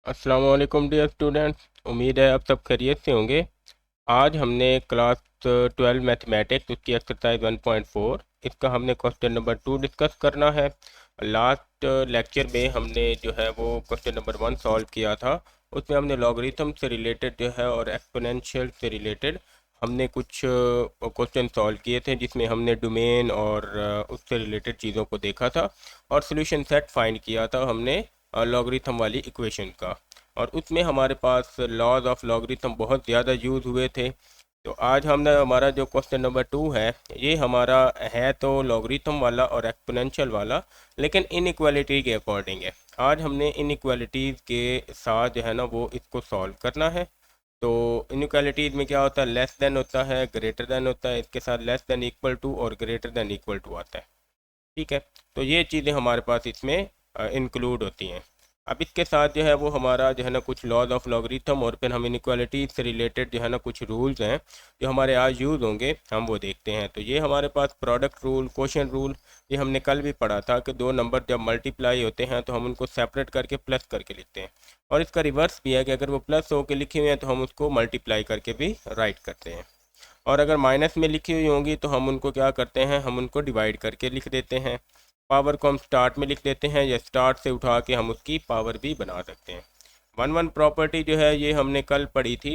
अस्सलाम वालेकुम dear students. उम्मीद है आप सब खैरियत से होंगे। आज हमने क्लास 12 मैथमेटिक्स उसकी एक्सरसाइज 1.4 इसका हमने क्वेश्चन नंबर 2 डिस्कस करना है। लास्ट लेक्चर में हमने जो है वो क्वेश्चन नंबर 1 सॉल्व किया था। उसमें हमने लॉगरिथम से रिलेटेड जो है और एक्सपोनेंशियल से रिलेटेड हमने कुछ क्वेश्चन सॉल्व किए थे, जिसमें हमने डोमेन और उससे रिलेटेड चीज़ों को देखा था और सोल्यूशन सेट फाइंड किया था हमने लॉगरिथम वाली इक्वेशन का। और उसमें हमारे पास लॉज ऑफ लॉगरिथम बहुत ज़्यादा यूज़ हुए थे। तो आज हमने हमारा जो क्वेश्चन नंबर 2 है, ये हमारा है तो लॉगरिथम वाला और एक्सपोनेंशियल वाला, लेकिन इनइक्वालिटी के अकॉर्डिंग है। आज हमने इनइक्वालिटीज़ के साथ जो है ना वो इसको सॉल्व करना है। तो इनइक्वालिटीज़ में क्या होता है, लेस देन होता है, ग्रेटर देन होता है, इसके साथ लेस देन इक्वल टू और ग्रेटर देन इक्वल टू आता है। ठीक है, तो ये चीज़ें हमारे पास इसमें इंक्लूड होती हैं। अब इसके साथ जो है वो हमारा जो है ना कुछ लॉज ऑफ लॉगरिथम और फिर हम इनइक्वालिटी से रिलेटेड जो है ना कुछ रूल्स हैं जो हमारे आज यूज़ होंगे, हम वो देखते हैं। तो ये हमारे पास प्रोडक्ट रूल, क्वोशिएंट रूल, ये हमने कल भी पढ़ा था कि दो नंबर जब मल्टीप्लाई होते हैं तो हम उनको सेपरेट करके प्लस करके लिखते हैं। और इसका रिवर्स भी है कि अगर वो प्लस होकर लिखे हुए हैं तो हम उसको मल्टीप्लाई करके भी राइट करते हैं। और अगर माइनस में लिखी हुई होंगी तो हम उनको क्या करते हैं, हम उनको डिवाइड करके लिख देते हैं। पावर को हम स्टार्ट में लिख देते हैं या स्टार्ट से उठा के हम उसकी पावर भी बना सकते हैं। वन वन प्रॉपर्टी जो है ये हमने कल पढ़ी थी।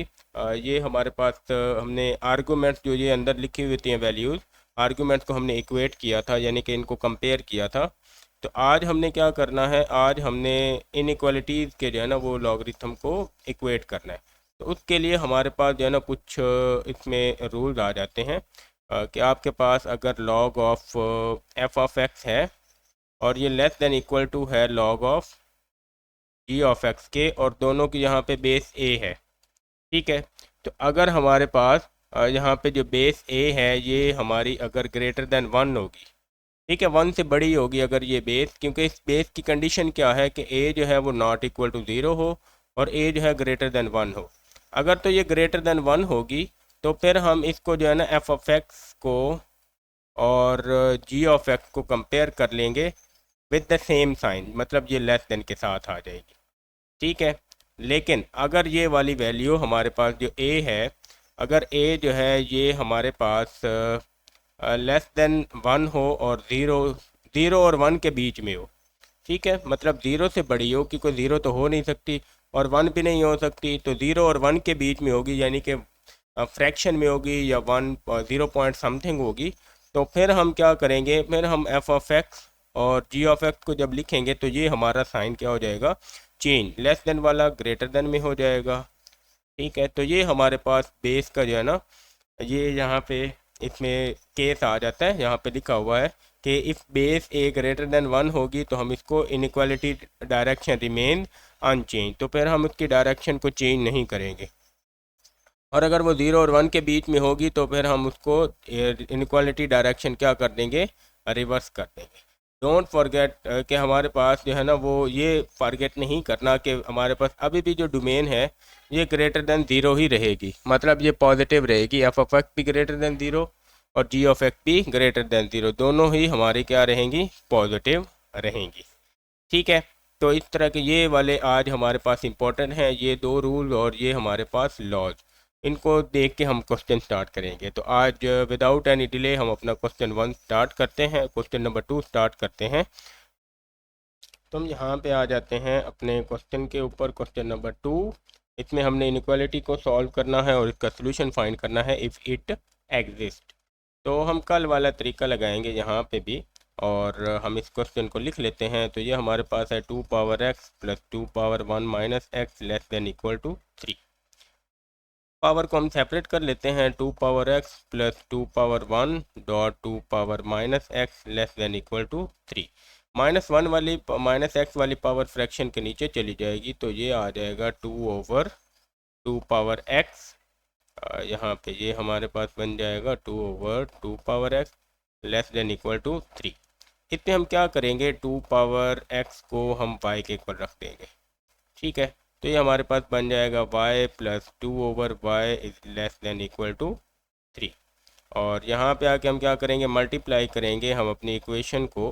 ये हमारे पास हमने आर्गूमेंट्स जो ये अंदर लिखी हुई थी वैल्यूज़, आर्गूमेंट्स को हमने इक्वेट किया था, यानी कि इनको कंपेयर किया था। तो आज हमने क्या करना है, आज हमने इनइक्वालिटीज़ के जो है ना वो लॉगरिथम को इक्वेट करना है। तो उसके लिए हमारे पास जो है ना कुछ इसमें रूल्स आ जाते हैं कि आपके पास अगर log of f of x है और ये लेस देन इक्वल टू है log of g of x के, और दोनों की यहाँ पे बेस ए है। ठीक है, तो अगर हमारे पास यहाँ पे जो बेस ए है ये हमारी अगर ग्रेटर देन 1 होगी, ठीक है, 1 से बड़ी होगी अगर ये बेस, क्योंकि इस बेस की कंडीशन क्या है कि ए जो है वो नॉट इक्वल टू 0 हो और ए जो है ग्रेटर देन 1 हो। अगर तो ये ग्रेटर देन 1 होगी तो फिर हम इसको जो है ना एफ ऑफ एक्स को और जी ऑफ एक्स को कंपेयर कर लेंगे विद द सेम साइन, मतलब ये लेस देन के साथ आ जाएगी। ठीक है, लेकिन अगर ये वाली वैल्यू हमारे पास जो ए है, अगर ए जो है ये हमारे पास लेस देन 1 हो और ज़ीरो ज़ीरो और 1 के बीच में हो, ठीक है, मतलब ज़ीरो से बड़ी हो, क्योंकि ज़ीरो तो हो नहीं सकती और 1 भी नहीं हो सकती, तो ज़ीरो और 1 के बीच में होगी, यानी कि फ्रैक्शन में होगी या 1 ज़ीरो पॉइंट समथिंग होगी। तो फिर हम क्या करेंगे, फिर हम एफ ऑफ एक्स और जी ऑफ एक्स को जब लिखेंगे तो ये हमारा साइन क्या हो जाएगा, चेंज, लेस देन वाला ग्रेटर देन में हो जाएगा। ठीक है, तो ये हमारे पास बेस का जो है ना, ये यहाँ पे इसमें केस आ जाता है, यहाँ पे लिखा हुआ है कि if base A greater than 1 होगी तो हम इसको इनइक्वालिटी डायरेक्शन रिमेन अनचेंज, तो फिर हम उसकी डायरेक्शन को चेंज नहीं करेंगे। और अगर वो 0 और 1 के बीच में होगी तो फिर हम उसको इनक्वालिटी डायरेक्शन क्या कर देंगे, रिवर्स कर देंगे। डोंट फॉरगेट कि हमारे पास जो है ना वो ये फॉरगेट नहीं करना कि हमारे पास अभी भी जो डोमेन है ये ग्रेटर देन 0 ही रहेगी, मतलब ये पॉजिटिव रहेगी। एफ ऑफ एक्स भी ग्रेटर देन 0 और जी ऑफ एक्स भी ग्रेटर देन 0, दोनों ही हमारी क्या रहेंगी, पॉजिटिव रहेंगी। ठीक है, तो इस तरह के ये वाले आज हमारे पास इंपॉर्टेंट हैं, ये दो रूल और ये हमारे पास लॉज, इनको देख के हम क्वेश्चन स्टार्ट करेंगे। तो आज विदाउट एनी डिले हम अपना क्वेश्चन 1 स्टार्ट करते हैं, क्वेश्चन नंबर 2 स्टार्ट करते हैं। तो हम यहाँ पे आ जाते हैं अपने क्वेश्चन के ऊपर, क्वेश्चन नंबर 2। इसमें हमने इनक्वालिटी को सॉल्व करना है और इसका सोल्यूशन फाइंड करना है इफ़ इट एग्जिस्ट। तो हम कल वाला तरीका लगाएंगे यहाँ पे भी, और हम इस क्वेश्चन को लिख लेते हैं। तो ये हमारे पास है 2 power x plus 2 power 1 minus x less than equal to 3। Power को हम सेपरेट कर लेते हैं, 2 power x plus 2 power 1 dot 2 power minus x less than equal to 3। -1 वाली माइनस एक्स वाली पावर फ्रैक्शन के नीचे चली जाएगी, तो ये आ जाएगा 2 ओवर 2 पावर एक्स। यहाँ पे ये हमारे पास बन जाएगा 2 over 2 power x less than equal to 3। इतने हम क्या करेंगे, 2 पावर एक्स को हम वाई के इक्वल रख देंगे। ठीक है, तो ये हमारे पास बन जाएगा y plus 2 over y is less than equal to 3। और यहाँ पे आके हम क्या करेंगे, मल्टीप्लाई करेंगे हम अपनी इक्वेशन को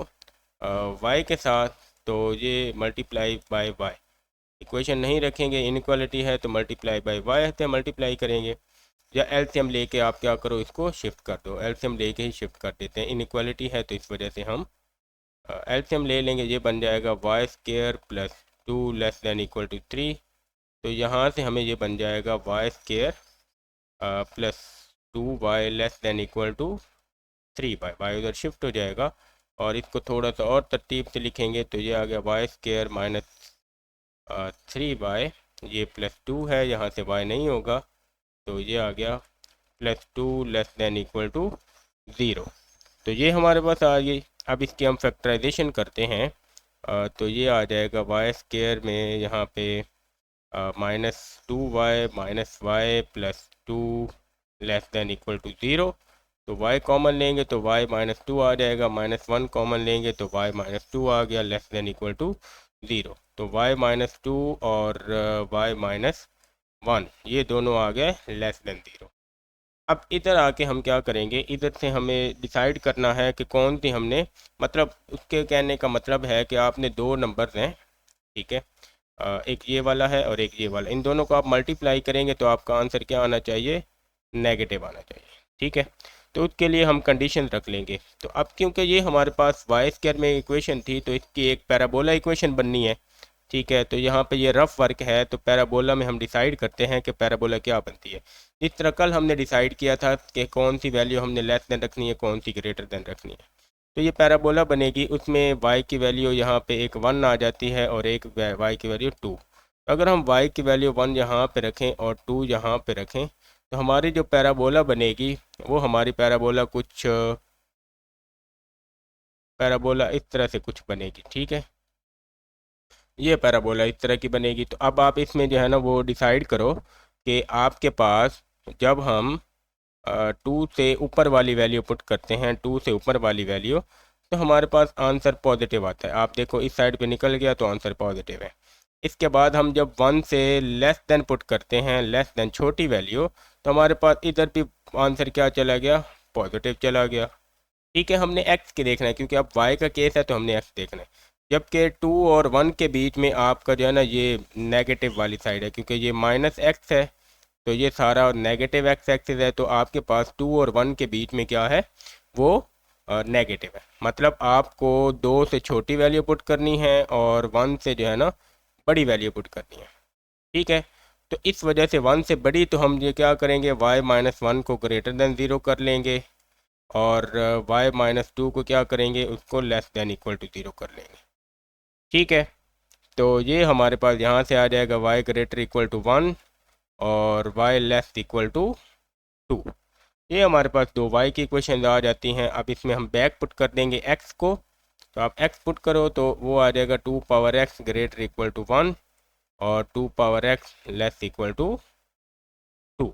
y के साथ, तो ये मल्टीप्लाई बाय y, इक्वेशन नहीं रखेंगे, इनइक्वालिटी है तो मल्टीप्लाई बाय वाई से मल्टीप्लाई करेंगे, या एलसीएम लेके आप क्या करो, इसको शिफ्ट कर दो, एलसीएम लेके ही शिफ्ट कर देते हैं, इनइक्वालिटी है तो इस वजह से हम एलसीएम ले लेंगे। ये बन जाएगा y square plus 2 less than equal to 3, तो यहाँ से हमें ये बन जाएगा y square plus 2y less than equal to 3y, y उधर शिफ्ट हो जाएगा, और इसको थोड़ा सा और तरतीब से लिखेंगे तो ये आ गया वाई स्केयर माइनस 3y, ये प्लस 2 है, यहाँ से y नहीं होगा तो ये आ गया plus 2 less than equal to 0। तो ये हमारे पास आ गई। अब इसकी हम फैक्टराइजेशन करते हैं, तो ये आ जाएगा वाई स्केयर में यहाँ पे minus 2y minus y plus 2 less than equal to 0, तो y कॉमन लेंगे तो y माइनस 2 आ जाएगा, -1 कॉमन लेंगे तो y माइनस 2 आ गया, लेस देन इक्वल टू 0, तो y माइनस 2 और y माइनस 1 ये दोनों आ गए लेस देन 0। अब इधर आके हम क्या करेंगे, इधर से हमें डिसाइड करना है कि कौन सी हमने, मतलब उसके कहने का मतलब है कि आपने दो नंबर्स हैं, ठीक है, एक ये वाला है और एक ये वाला, इन दोनों को आप मल्टीप्लाई करेंगे तो आपका आंसर क्या आना चाहिए, नेगेटिव आना चाहिए, ठीक है। तो उसके लिए हम कंडीशन रख लेंगे। तो अब क्योंकि ये हमारे पास वाई स्क्वायर में इक्वेशन थी तो इसकी एक पैराबोला इक्वेशन बननी है, ठीक है। तो यहाँ पे ये रफ वर्क है, तो पैराबोला में हम डिसाइड करते हैं कि पैराबोला क्या बनती है। इस तरह कल हमने डिसाइड किया था कि कौन सी वैल्यू हमने लेस देन रखनी है, कौन सी ग्रेटर देन रखनी है। तो ये पैराबोला बनेगी, उसमें y की वैल्यू यहाँ पे एक 1 आ जाती है और एक y की वैल्यू 2। तो अगर हम y की वैल्यू 1 यहाँ पे रखें और 2 यहाँ पे रखें तो हमारी जो पैराबोला बनेगी वो हमारी पैराबोला कुछ पैराबोला इस तरह से कुछ बनेगी, ठीक है। ये पैराबोला इस तरह की बनेगी। तो अब आप इसमें जो है ना वो डिसाइड करो कि आपके पास जब हम 2 से ऊपर वाली वैल्यू पुट करते हैं, 2 से ऊपर वाली वैल्यू, तो हमारे पास आंसर पॉजिटिव आता है। आप देखो इस साइड पे निकल गया तो आंसर पॉजिटिव है। इसके बाद हम जब 1 से लेस देन पुट करते हैं, लेस देन छोटी वैल्यू, तो हमारे पास इधर भी आंसर क्या चला गया, पॉजिटिव चला गया, ठीक है। हमने एक्स के देखना है क्योंकि अब वाई का केस है तो हमने एक्स देखना है। जबकि 2 और 1 के बीच में आपका जो है ना ये नेगेटिव वाली साइड है, क्योंकि ये माइनस एक्स है तो ये सारा नेगेटिव एक्स एक्सिस है, तो आपके पास 2 और 1 के बीच में क्या है, वो नेगेटिव है। मतलब आपको 2 से छोटी वैल्यू पुट करनी है और 1 से जो है ना बड़ी वैल्यू पुट करनी है, ठीक है। तो इस वजह से 1 से बड़ी, तो हम ये क्या करेंगे, y माइनस 1 को ग्रेटर देन 0 कर लेंगे और y माइनस 2 को क्या करेंगे, उसको लेस देन इक्वल टू 0 कर लेंगे, ठीक है। तो ये हमारे पास यहाँ से आ जाएगा y ग्रेटर इक्वल टू 1 और y लेस इक्वल टू 2। ये हमारे पास दो y की इक्वेशन आ जाती हैं। अब इसमें हम बैक पुट कर देंगे x को, तो आप x पुट करो तो वो आ जाएगा 2 power x greater equal to 1 और 2 power x less equal to 2।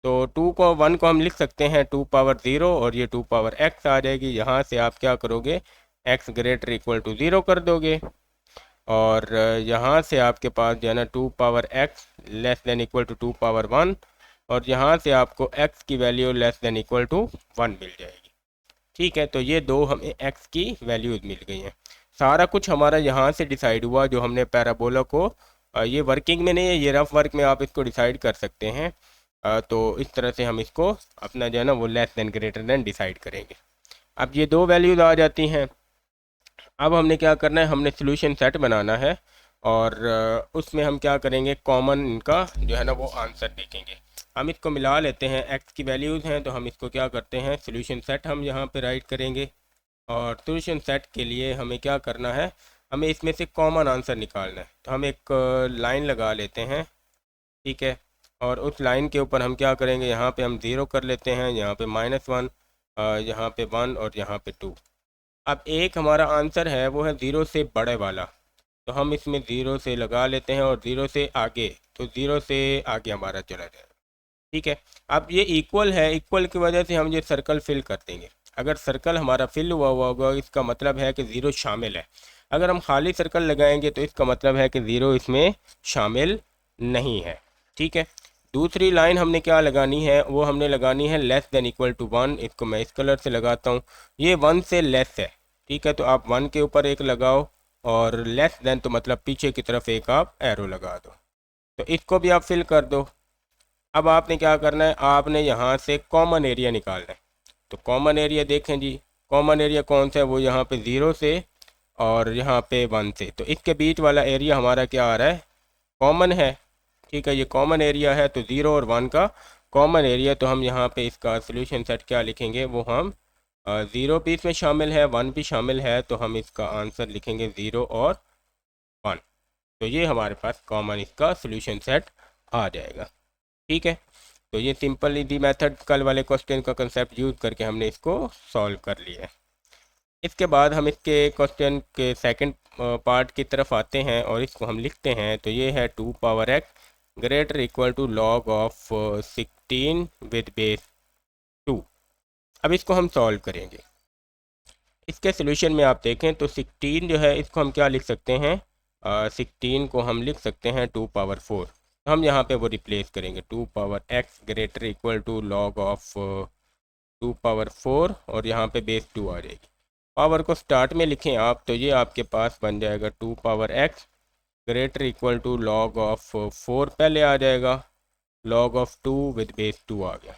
तो 2 को 1 को हम लिख सकते हैं 2 पावर 0 और ये 2 पावर x आ जाएगी। यहाँ से आप क्या करोगे, x ग्रेटर इक्वल टू 0 कर दोगे और यहाँ से आपके पास जो है ना 2 power x less than equal to 2 power 1 और यहाँ से आपको x की value less than equal to 1 मिल जाएगी, ठीक है। तो ये दो हमें x की वैल्यूज मिल गई हैं। सारा कुछ हमारा यहाँ से डिसाइड हुआ जो हमने पैराबोला को, ये वर्किंग में नहीं है, ये रफ वर्क में आप इसको डिसाइड कर सकते हैं। तो इस तरह से हम इसको अपना जो है ना वो less than greater than decide करेंगे। अब ये दो वैल्यूज आ जाती हैं। अब हमने क्या करना है, हमने सोल्यूशन सेट बनाना है और उसमें हम क्या करेंगे, कॉमन इनका जो है ना वो आंसर देखेंगे। हम इसको मिला लेते हैं, x की वैल्यूज़ हैं तो हम इसको क्या करते हैं, सोल्यूशन सेट हम यहाँ पे राइट करेंगे और सोल्यूशन सेट के लिए हमें क्या करना है, हमें इसमें से कॉमन आंसर निकालना है। तो हम एक लाइन लगा लेते हैं, ठीक है, और उस लाइन के ऊपर हम क्या करेंगे, यहाँ पे हम 0 कर लेते हैं, यहाँ पे -1, यहाँ पे 1 और यहाँ पे 2। अब एक हमारा आंसर है वो है 0 से बड़े वाला, तो हम इसमें 0 से लगा लेते हैं और 0 से आगे, तो 0 से आगे हमारा चला जाएगा, ठीक है। अब ये इक्वल है, इक्वल की वजह से हम ये सर्कल फिल कर देंगे। अगर सर्कल हमारा फिल हुआ होगा इसका मतलब है कि 0 शामिल है। अगर हम खाली सर्कल लगाएंगे तो इसका मतलब है कि 0 इसमें शामिल नहीं है, ठीक है। दूसरी लाइन हमने क्या लगानी है, वो हमने लगानी है लेस देन इक्वल टू 1। इसको मैं इस कलर से लगाता हूँ, ये 1 से लेस है, ठीक है। तो आप 1 के ऊपर एक लगाओ और लेस देन तो मतलब पीछे की तरफ एक आप एरो लगा दो। तो इसको भी आप फिल कर दो। अब आपने क्या करना है, आपने यहाँ से कॉमन एरिया निकालना है। तो कॉमन एरिया देखें जी, कॉमन एरिया कौन सा है, वो यहाँ पे 0 से और यहाँ पे 1 से। तो इसके बीच वाला एरिया हमारा क्या आ रहा है, कॉमन है। ठीक है, ये कॉमन एरिया है, तो 0 और 1 का कॉमन एरिया। तो हम यहाँ पे इसका सोल्यूशन सेट क्या लिखेंगे, वो हम 0 भी इसमें शामिल है, 1 भी शामिल है, तो हम इसका आंसर लिखेंगे 0 और 1। तो ये हमारे पास कॉमन इसका सोल्यूशन सेट आ जाएगा। ठीक है, तो ये सिंपल इजी मेथड कल वाले क्वेश्चन का कंसेप्ट यूज़ करके हमने इसको सॉल्व कर लिया है। इसके बाद हम इसके क्वेश्चन के सेकंड पार्ट की तरफ आते हैं और इसको हम लिखते हैं। तो ये है 2 power x greater equal to log of 16 with base 2। अब इसको हम सॉल्व करेंगे। इसके सोल्यूशन में आप देखें तो 16 जो है इसको हम क्या लिख सकते हैं, 16 को हम लिख सकते हैं 2 पावर 4। तो हम यहाँ पे वो रिप्लेस करेंगे, 2 power x greater equal to log of 2 power 4 और यहाँ पे बेस 2 आ जाएगी। पावर को स्टार्ट में लिखें आप, तो ये आपके पास बन जाएगा 2 power x greater equal to log of 4 पहले आ जाएगा, लॉग ऑफ 2 विद बेस 2 आ गया।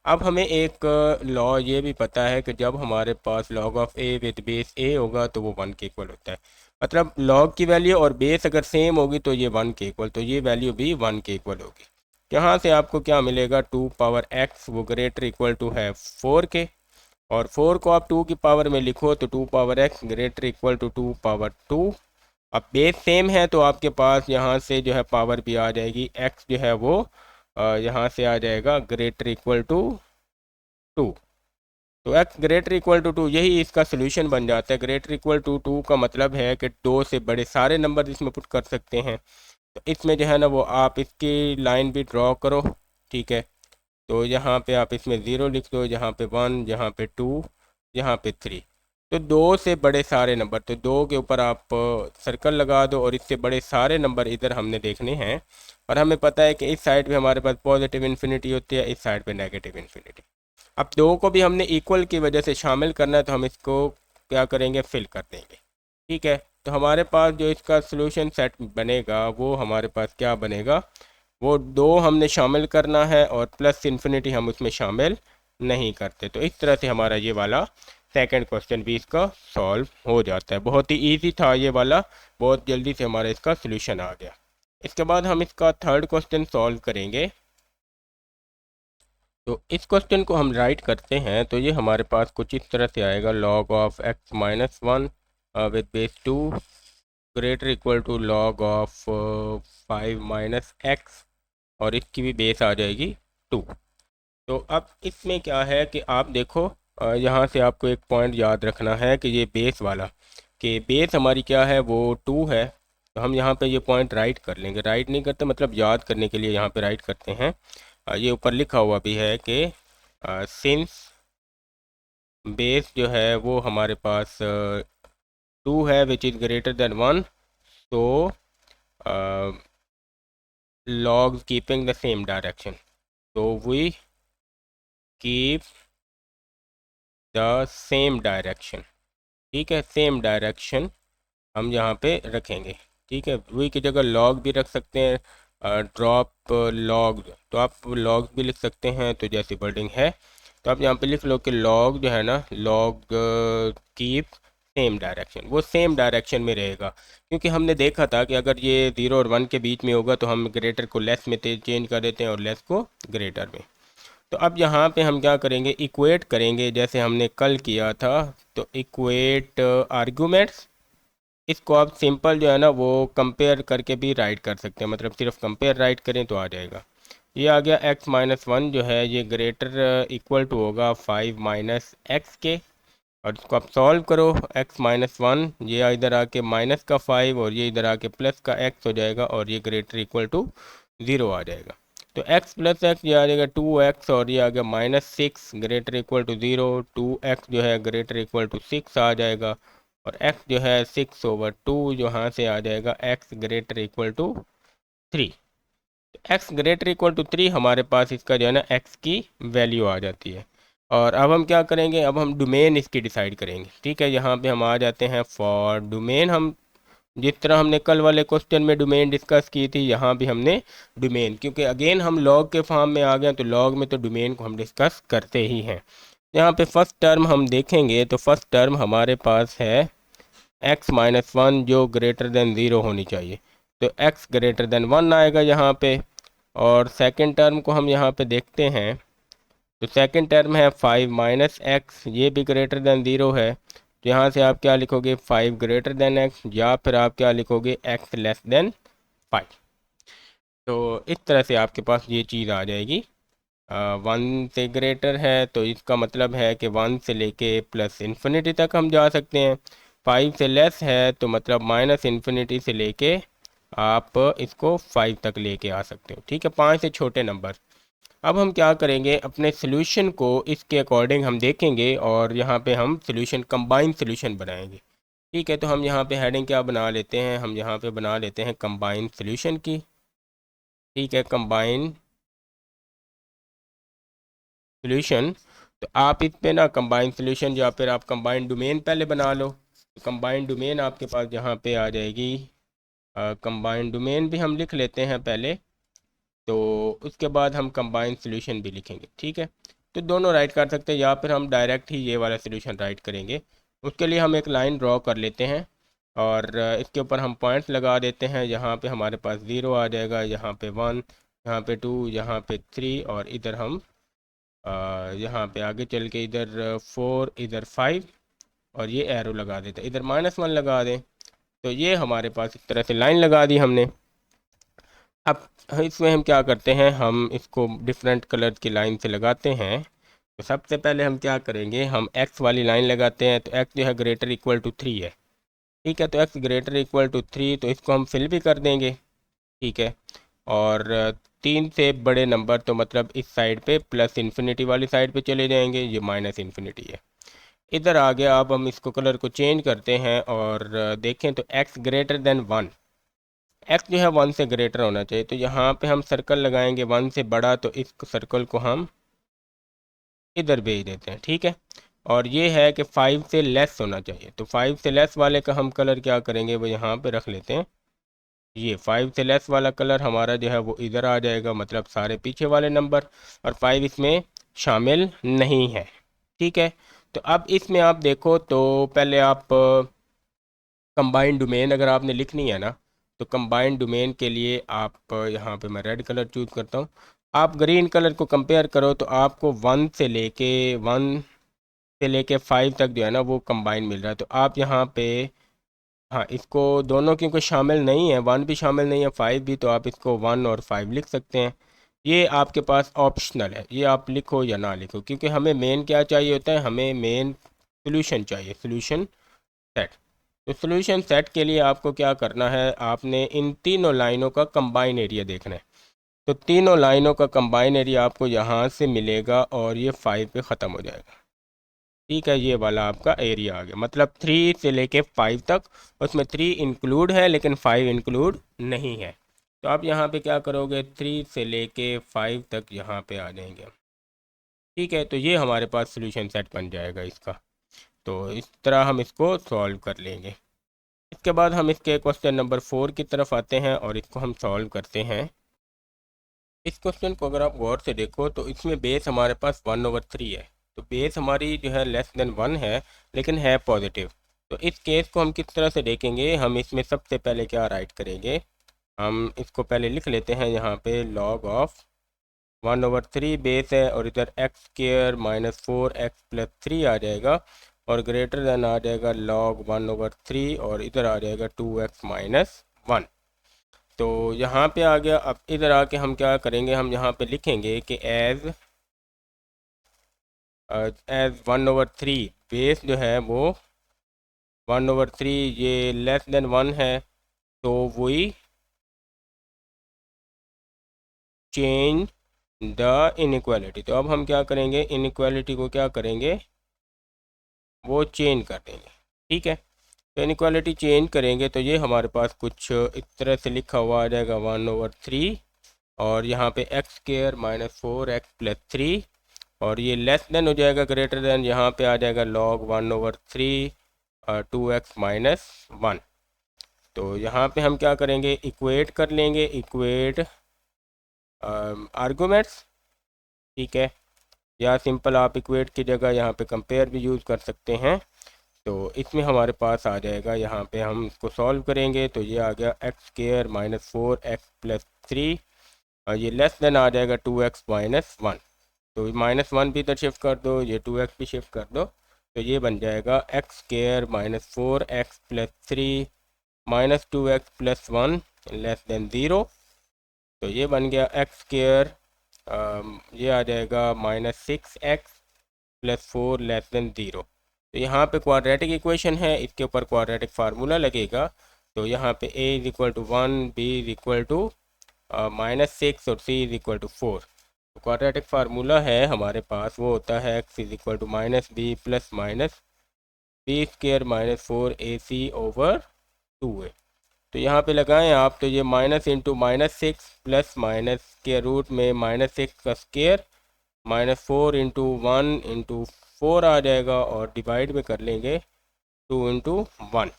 अब हमें एक लॉ ये भी पता है कि जब हमारे पास log of a with base a होगा तो वो 1 के इक्वल होता है। मतलब log की वैल्यू और बेस अगर सेम होगी तो ये 1 के इक्वल, तो ये वैल्यू भी 1 के इक्वल होगी। यहाँ से आपको क्या मिलेगा, 2 पावर x वो ग्रेटर इक्वल टू है 4 के, और 4 को आप 2 की पावर में लिखो तो 2 power x greater equal to 2 power 2। अब बेस सेम है तो आपके पास यहाँ से जो है पावर भी आ जाएगी, x जो है वो यहाँ से आ जाएगा ग्रेटर इक्वल टू 2। तो x ग्रेटर इक्वल टू 2 यही इसका सोल्यूशन बन जाता है। ग्रेटर इक्वल टू 2 का मतलब है कि 2 से बड़े सारे नंबर इसमें पुट कर सकते हैं। तो इसमें जो है ना वो आप इसकी लाइन भी ड्रॉ करो। ठीक है, तो यहाँ पे आप इसमें 0 लिख दो, यहाँ पे 1, यहाँ पे 2, यहाँ पे 3। तो 2 से बड़े सारे नंबर, तो 2 के ऊपर आप सर्कल लगा दो और इससे बड़े सारे नंबर इधर हमने देखने हैं। और हमें पता है कि इस साइड पे हमारे पास पॉजिटिव इन्फिनिटी होती है, इस साइड पे नेगेटिव इन्फिनिटी। अब 2 को भी हमने इक्वल की वजह से शामिल करना है, तो हम इसको क्या करेंगे, फिल कर देंगे। ठीक है, तो हमारे पास जो इसका सोल्यूशन सेट बनेगा वो हमारे पास क्या बनेगा, वो 2 हमने शामिल करना है और प्लस इन्फिनिटी हम उसमें शामिल नहीं करते। तो इस तरह से हमारा ये वाला सेकंड क्वेश्चन भी इसका सॉल्व हो जाता है। बहुत ही इजी था ये वाला, बहुत जल्दी से हमारा इसका सोल्यूशन आ गया। इसके बाद हम इसका थर्ड क्वेश्चन सॉल्व करेंगे। तो इस क्वेश्चन को हम राइट करते हैं तो ये हमारे पास कुछ इस तरह से आएगा, log of x minus 1 with base 2 greater equal to log of 5 minus x, और इसकी भी बेस आ जाएगी 2। तो अब इसमें क्या है कि आप देखो, यहाँ से आपको एक पॉइंट याद रखना है कि ये बेस वाला, कि बेस हमारी क्या है, वो 2 है। तो हम यहाँ पे ये पॉइंट राइट कर लेंगे, राइट नहीं करते मतलब याद करने के लिए यहाँ पे राइट करते हैं। ये ऊपर लिखा हुआ भी है कि सिंस बेस जो है वो हमारे पास 2 है विच इज़ ग्रेटर देन 1, तो log keeping the same direction, तो we keep the same direction. ठीक है, सेम डायरेक्शन हम यहाँ पे रखेंगे। ठीक है, वी की जगह लॉग भी रख सकते हैं, ड्रॉप लॉग, तो आप लॉग भी लिख सकते हैं। तो जैसी वर्डिंग है तो आप यहाँ पे लिख लो कि लॉग जो है ना, लॉग कीप सेम डायरेक्शन, वो सेम डायरेक्शन में रहेगा। क्योंकि हमने देखा था कि अगर ये 0 और 1 के बीच में होगा तो हम ग्रेटर को लेस में चेंज कर देते हैं और लेस को ग्रेटर में। तो अब यहाँ पे हम क्या करेंगे, इक्वेट करेंगे जैसे हमने कल किया था। तो इक्वेट आर्गूमेंट्स, इसको आप सिंपल जो है ना वो कंपेयर करके भी राइट कर सकते हैं, मतलब सिर्फ कंपेयर राइट करें तो आ जाएगा। ये आ गया x माइनस 1 जो है ये ग्रेटर इक्वल टू होगा 5 माइनस एक्स के, और इसको आप सॉल्व करो। x माइनस 1 ये इधर आके माइनस का 5 और ये इधर आके प्लस का x हो जाएगा, और ये ग्रेटर इक्वल टू 0 आ जाएगा। तो x प्लस एक्स ये आ जाएगा 2x, और ये आ गया minus 6 greater equal to 0। 2x जो है ग्रेटर इक्वल टू 6 आ जाएगा, और x जो है 6/2 यहाँ से आ जाएगा x greater equal to 3। x greater equal to 3 हमारे पास इसका जो है ना x की वैल्यू आ जाती है। और अब हम क्या करेंगे, अब हम डोमेन इसकी डिसाइड करेंगे। ठीक है, यहाँ पे हम आ जाते हैं फॉर डोमेन, हम जिस तरह हमने कल वाले क्वेश्चन में डोमेन डिस्कस की थी, यहाँ भी हमने डोमेन, क्योंकि अगेन हम लॉग के फॉर्म में आ गए तो लॉग में तो डोमेन को हम डिस्कस करते ही हैं। यहाँ पे फर्स्ट टर्म हम देखेंगे तो फर्स्ट टर्म हमारे पास है x-1 जो ग्रेटर देन 0 होनी चाहिए, तो x ग्रेटर देन 1 आएगा यहाँ पे। और सेकंड टर्म को हम यहाँ पे देखते हैं तो सेकंड टर्म है 5 माइनस एक्स, ये भी ग्रेटर देन 0 है, तो यहाँ से आप क्या लिखोगे 5 ग्रेटर देन एक्स, या फिर आप क्या लिखोगे x लेस देन 5। तो इस तरह से आपके पास ये चीज़ आ जाएगी। 1 से ग्रेटर है तो इसका मतलब है कि 1 से लेके प्लस इन्फिनिटी तक हम जा सकते हैं। 5 से लेस है तो मतलब माइनस इन्फिनिटी से लेके आप इसको 5 तक लेके आ सकते हो, ठीक है, 5 से छोटे नंबर। अब हम क्या करेंगे, अपने सोल्यूशन को इसके अकॉर्डिंग हम देखेंगे और यहाँ पे हम सोल्यूशन कंबाइन सोल्यूशन बनाएंगे, ठीक है। तो हम यहाँ पे हेडिंग क्या बना लेते हैं, हम यहाँ पे बना लेते हैं कंबाइन सोल्यूशन की, ठीक है, कंबाइन सोल्यूशन। तो आप इस पे ना कंबाइन सोल्यूशन या फिर आप कंबाइन डोमेन पहले बना लो। तो कंबाइन डोमेन आपके पास यहाँ पे आ जाएगी, कंबाइन डोमेन भी हम लिख लेते हैं पहले, तो उसके बाद हम कंबाइन सोल्यूशन भी लिखेंगे, ठीक है। तो दोनों राइट कर सकते हैं या फिर हम डायरेक्ट ही ये वाला सोल्यूशन राइट करेंगे। उसके लिए हम एक लाइन ड्रॉ कर लेते हैं और इसके ऊपर हम पॉइंट्स लगा देते हैं। यहाँ पे हमारे पास 0 आ जाएगा, यहाँ पे 1, यहाँ पे 2, यहाँ पे 3, और इधर हम यहाँ पे आगे चल के इधर 4, इधर 5, और ये एरो लगा देते हैं, इधर -1 लगा दें। तो ये हमारे पास इस तरह से लाइन लगा दी हमने। अब इसमें हम क्या करते हैं, हम इसको डिफरेंट कलर की लाइन से लगाते हैं। तो सबसे पहले हम क्या करेंगे, हम x वाली लाइन लगाते हैं। तो x जो है ग्रेटर इक्वल टू 3 है, ठीक है। तो x ग्रेटर इक्वल टू 3, तो इसको हम फिल भी कर देंगे, ठीक है। और 3 से बड़े नंबर तो मतलब इस साइड पे प्लस इन्फिनिटी वाली साइड पे चले जाएंगे, ये माइनस इन्फिनिटी है। इधर आ गया, अब हम इसको कलर को चेंज करते हैं और देखें तो x ग्रेटर देन 1, x जो है 1 से ग्रेटर होना चाहिए। तो यहाँ पे हम सर्कल लगाएंगे 1 से बड़ा, तो इस सर्कल को हम इधर भेज देते हैं, ठीक है। और ये है कि 5 से लेस होना चाहिए, तो 5 से लेस वाले का हम कलर क्या करेंगे, वो यहाँ पे रख लेते हैं। ये 5 से लेस वाला कलर हमारा जो है वो इधर आ जाएगा, मतलब सारे पीछे वाले नंबर, और 5 इसमें शामिल नहीं है, ठीक है। तो अब इसमें आप देखो तो पहले आप कंबाइंड डोमेन अगर आपने लिखनी है ना, तो कंबाइंड डोमेन के लिए आप यहाँ पे मैं रेड कलर चूज़ करता हूँ। आप ग्रीन कलर को कंपेयर करो तो आपको 1 से लेके 5 तक जो है ना वो कंबाइन मिल रहा है। तो आप यहाँ पे, हाँ, इसको दोनों क्योंकि शामिल नहीं है, 1 भी शामिल नहीं है 5 भी, तो आप इसको 1 और 5 लिख सकते हैं। ये आपके पास ऑप्शनल है, ये आप लिखो या ना लिखो, क्योंकि हमें मेन क्या चाहिए होता है, हमें मेन सोल्यूशन चाहिए, सोल्यूशन सेट। तो सोल्यूशन सेट के लिए आपको क्या करना है, आपने इन तीनों लाइनों का कंबाइन एरिया देखना है। तो तीनों लाइनों का कंबाइन एरिया आपको यहाँ से मिलेगा और ये 5 पे ख़त्म हो जाएगा, ठीक है। ये वाला आपका एरिया आ गया, मतलब 3 से लेके 5 तक, उसमें 3 इंक्लूड है लेकिन 5 इंक्लूड नहीं है। तो आप यहाँ पे क्या करोगे, 3 से लेके 5 तक यहाँ पे आ जाएंगे, ठीक है। तो ये हमारे पास सोल्यूशन सेट बन जाएगा इसका। तो इस तरह हम इसको सॉल्व कर लेंगे। इसके बाद हम इसके क्वेश्चन नंबर 4 की तरफ आते हैं और इसको हम सॉल्व करते हैं। इस क्वेश्चन को अगर आप गौर से देखो तो इसमें बेस हमारे पास 1/3 है, तो बेस हमारी जो है लेस देन 1 है लेकिन है पॉजिटिव। तो इस केस को हम किस तरह से देखेंगे, हम इसमें सबसे पहले क्या राइट करेंगे, हम इसको पहले लिख लेते हैं यहाँ पे log ऑफ 1/3 बेस है, और इधर x स्क्वायर -4x + 3 आ जाएगा, और ग्रेटर देन आ जाएगा log 1/3, और इधर आ जाएगा 2x - 1। तो यहाँ पे आ गया। अब इधर आके हम क्या करेंगे, हम यहाँ पे लिखेंगे कि एज 1/3 बेस जो है वो 1/3 ये लेस देन 1 है, तो वही चेंज द इनइक्वालिटी। तो अब हम क्या करेंगे, इनइक्वालिटी को क्या करेंगे, वो चेंज कर देंगे, ठीक है। तो इनइक्वालिटी चेंज करेंगे तो ये हमारे पास कुछ इस तरह से लिखा हुआ आ जाएगा 1/3, और यहाँ पे x स्क्वायर -4x + 3, और ये लेस देन हो जाएगा ग्रेटर देन, यहाँ पे आ जाएगा log 1/3 2x - 1। तो यहाँ पे हम क्या करेंगे, इक्वेट कर लेंगे, इक्वेट आर्गूमेंट्स, ठीक है, या सिंपल आप इक्वेट की जगह यहाँ पे कंपेयर भी यूज़ कर सकते हैं। तो इसमें हमारे पास आ जाएगा, यहाँ पे हम इसको सॉल्व करेंगे तो ये आ गया एक्स स्क्वायर माइनस 4x+3, और ये लेस देन आ जाएगा 2x-1। तो -1 भी इधर शिफ्ट कर दो, ये 2x भी शिफ्ट कर दो, तो ये बन जाएगा x square minus 4x+3 minus 2x+1 less than 0। तो ये बन गया एक्स स्क्वायर, ये आ जाएगा -6x+4 लेस देन 0। तो यहाँ पे क्वाड्रेटिक इक्वेशन है, इसके ऊपर क्वाड्रेटिक फार्मूला लगेगा। तो यहाँ पे a is equal to 1, b is equal to -6 और c इज़ इक्वल टू 4। तो क्वाड्रेटिक फार्मूला है हमारे पास, वो होता है x is equal to -b plus minus b square minus 4ac/2a। तो यहाँ पे लगाएं आप, तो ये माइनस इंटू -6 प्लस माइनस के रूट में -6 का स्क्वायर -4 इंटू 1 इंटू 4 आ जाएगा, और डिवाइड में कर लेंगे 2 इंटू 1।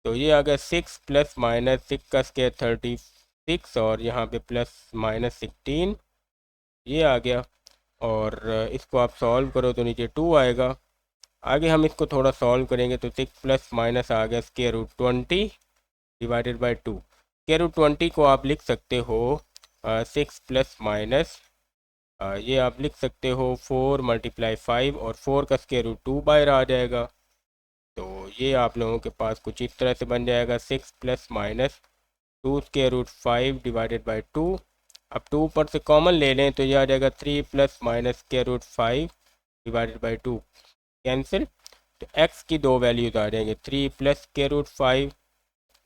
तो ये आ गया 6 प्लस -6 का स्क्वायर 36, और यहाँ पे प्लस -16 ये आ गया। और इसको आप सॉल्व करो तो नीचे 2 आएगा। आगे हम इसको थोड़ा सॉल्व करेंगे तो 6 प्लस माइनस आ गया square root 20 divided by 2। Square root 20 को आप लिख सकते हो 6 प्लस माइनस, ये आप लिख सकते हो 4 × 5, और 4 का स्क्वायर रूट 2 बाहर आ जाएगा। तो ये आप लोगों के पास कुछ इस तरह से बन जाएगा 6 plus minus 2 square root 5 divided by 2। अब 2 ऊपर से कॉमन ले लें तो ये आ जाएगा 3 plus minus square root 5 divided by 2, cancel. तो x की दो वैल्यूज आ जाएंगे, 3 प्लस स्क्वायर रूट 5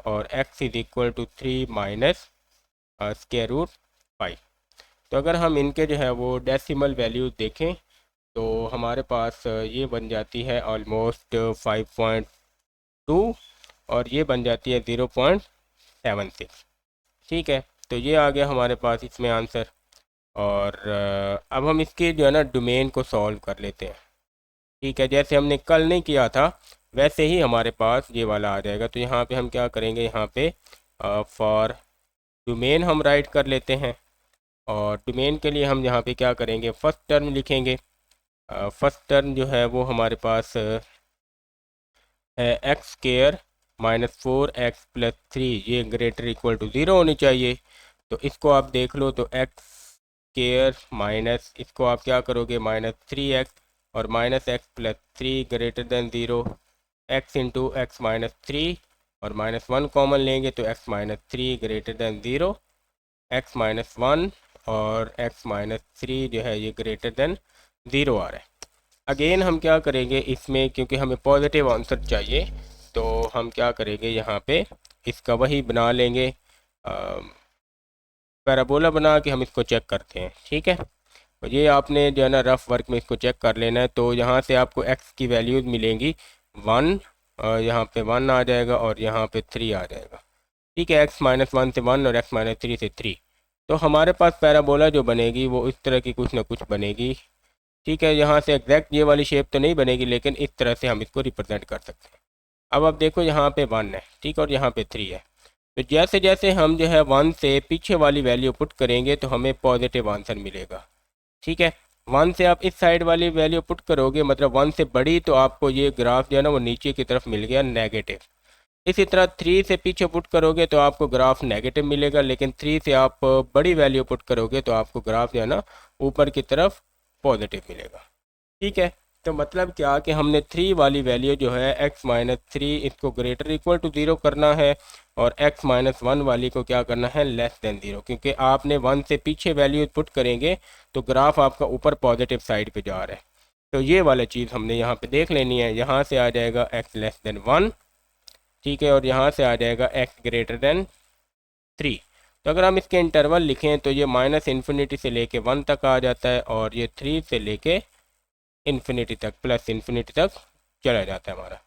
और x is equal to 3 minus square root 5। तो अगर हम इनके जो है वो डेसिमल वैल्यूज देखें तो हमारे पास ये बन जाती है ऑलमोस्ट 5.2, और ये बन जाती है 0.76। ठीक है, तो ये आ गया हमारे पास इसमें आंसर। और अब हम इसके जो है ना डोमेन को सॉल्व कर लेते हैं। ठीक है, जैसे हमने कल नहीं किया था वैसे ही हमारे पास ये वाला आ जाएगा। तो यहाँ पे हम क्या करेंगे, यहाँ पे फॉर डोमेन हम राइट कर लेते हैं, और डोमेन के लिए हम यहाँ पे क्या करेंगे, फर्स्ट टर्म लिखेंगे। फर्स्ट टर्म जो है वो हमारे पास है एक्स स्क्वायर माइनस 4x+3, ये ग्रेटर इक्वल टू 0 होनी चाहिए। तो इसको आप देख लो, तो एक्स स्क्वायर माइनस इसको आप क्या करोगे -3x, और -x+3 greater than 0, x into x minus 3, और -1 कॉमन लेंगे तो x minus 3 greater than 0, x minus 1 और x माइनस 3 जो है ये ग्रेटर देन 0 आ रहा है। अगेन हम क्या करेंगे इसमें, क्योंकि हमें पॉजिटिव आंसर चाहिए, तो हम क्या करेंगे यहाँ पे इसका वही बना लेंगे, पैराबोला बना के हम इसको चेक करते हैं। ठीक है, तो ये आपने जो है ना रफ वर्क में इसको चेक कर लेना है। तो यहाँ से आपको x की वैल्यूज मिलेंगी 1, यहाँ पे 1 आ जाएगा और यहाँ पे 3 आ जाएगा। ठीक है, x -1 से 1 और x -3 से 3। तो हमारे पास पैराबोला जो बनेगी वो इस तरह की कुछ ना कुछ बनेगी। ठीक है, यहाँ से एग्जैक्ट ये वाली शेप तो नहीं बनेगी, लेकिन इस तरह से हम इसको रिप्रेजेंट कर सकते हैं। अब आप देखो यहाँ पे 1 है, ठीक है, और यहाँ पे 3 है। तो जैसे जैसे हम जो है 1 से पीछे वाली वैल्यू पुट करेंगे तो हमें पॉजिटिव आंसर मिलेगा। ठीक है, 1 से आप इस साइड वाली वैल्यू पुट करोगे, मतलब 1 से बड़ी, तो आपको ये ग्राफ जो है ना वो नीचे की तरफ मिल गया नेगेटिव। इसी तरह 3 से पीछे पुट करोगे तो आपको ग्राफ नेगेटिव मिलेगा, लेकिन 3 से आप बड़ी वैल्यू पुट करोगे तो आपको ग्राफ जो है ना ऊपर की तरफ पॉजिटिव मिलेगा। ठीक है, तो मतलब क्या कि हमने 3 वाली वैल्यू जो है x -3 इसको ग्रेटर इक्वल टू 0 करना है, और x -1 वाली को क्या करना है लेस देन 0, क्योंकि आपने 1 से पीछे वैल्यू पुट करेंगे तो ग्राफ आपका ऊपर पॉजिटिव साइड पे जा रहा है। तो ये वाला चीज़ हमने यहाँ पे देख लेनी है। यहाँ से आ जाएगा x लेस देन 1, ठीक है, और यहाँ से आ जाएगा x ग्रेटर देन 3। तो अगर हम इसके इंटरवल लिखें तो ये -∞ से लेके 1 तक आ जाता है, और ये 3 से लेके इन्फिनिटी तक +∞ तक चला जाता है हमारा।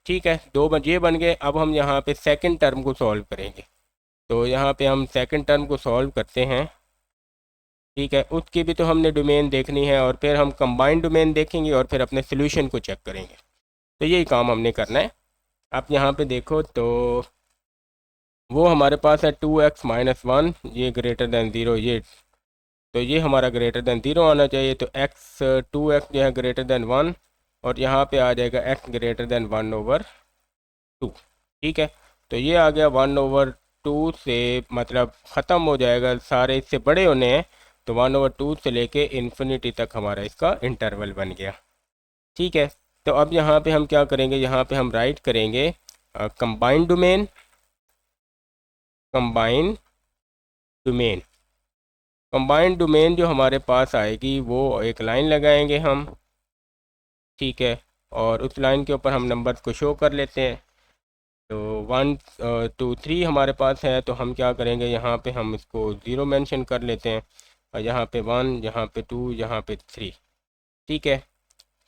ठीक है, 2 ये बन गए। अब हम यहाँ पे सेकंड टर्म को सॉल्व करेंगे। तो यहाँ पे हम सेकंड टर्म को सॉल्व करते हैं। ठीक है, उसकी भी तो हमने डोमेन देखनी है, और फिर हम कंबाइंड डोमेन देखेंगे और फिर अपने सोल्यूशन को चेक करेंगे। तो यही काम हमने करना है। आप यहाँ पे देखो तो वो हमारे पास है 2x-1, ये ग्रेटर दैन ज़ीरो, ये तो ये हमारा ग्रेटर दैन ज़ीरो आना चाहिए। तो x 2x जो है ग्रेटर दैन 1, और यहाँ पे आ जाएगा x ग्रेटर दैन 1/2। ठीक है, तो ये आ गया 1/2 से, मतलब ख़त्म हो जाएगा, सारे इससे बड़े होने हैं, तो 1/2 से लेके इन्फिनिटी तक हमारा इसका इंटरवल बन गया। ठीक है, तो अब यहाँ पे हम क्या करेंगे, यहाँ पे हम राइट करेंगे combine domain, combine domain, combine domain जो हमारे पास आएगी वो एक लाइन लगाएंगे हम। ठीक है, और उस लाइन के ऊपर हम नंबर्स को शो कर लेते हैं। तो 1 2 3 हमारे पास है, तो हम क्या करेंगे, यहाँ पे हम इसको ज़ीरो मेंशन कर लेते हैं, और यहाँ पे 1, यहाँ पे 2, यहाँ पे 3। ठीक है,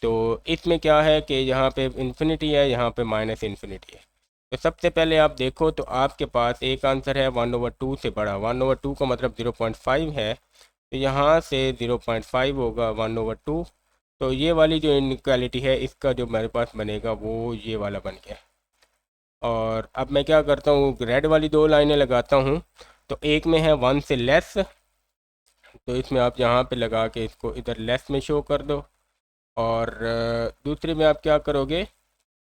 तो इसमें क्या है कि यहाँ पे इन्फिनिटी है, यहाँ पे माइनस इन्फिनिटी है। तो सबसे पहले आप देखो तो आपके पास एक आंसर है 1/2 से बड़ा, 1/2 का मतलब 0.5 है, तो यहाँ से 0.5 होगा 1/2। तो ये वाली जो इनक्वालिटी है, इसका जो मेरे पास बनेगा वो ये वाला बन गया। और अब मैं क्या करता हूँ, रेड वाली दो लाइनें लगाता हूँ। तो एक में है 1 से लेस, तो इसमें आप यहाँ पे लगा के इसको इधर लेस में शो कर दो। और दूसरी में आप क्या करोगे,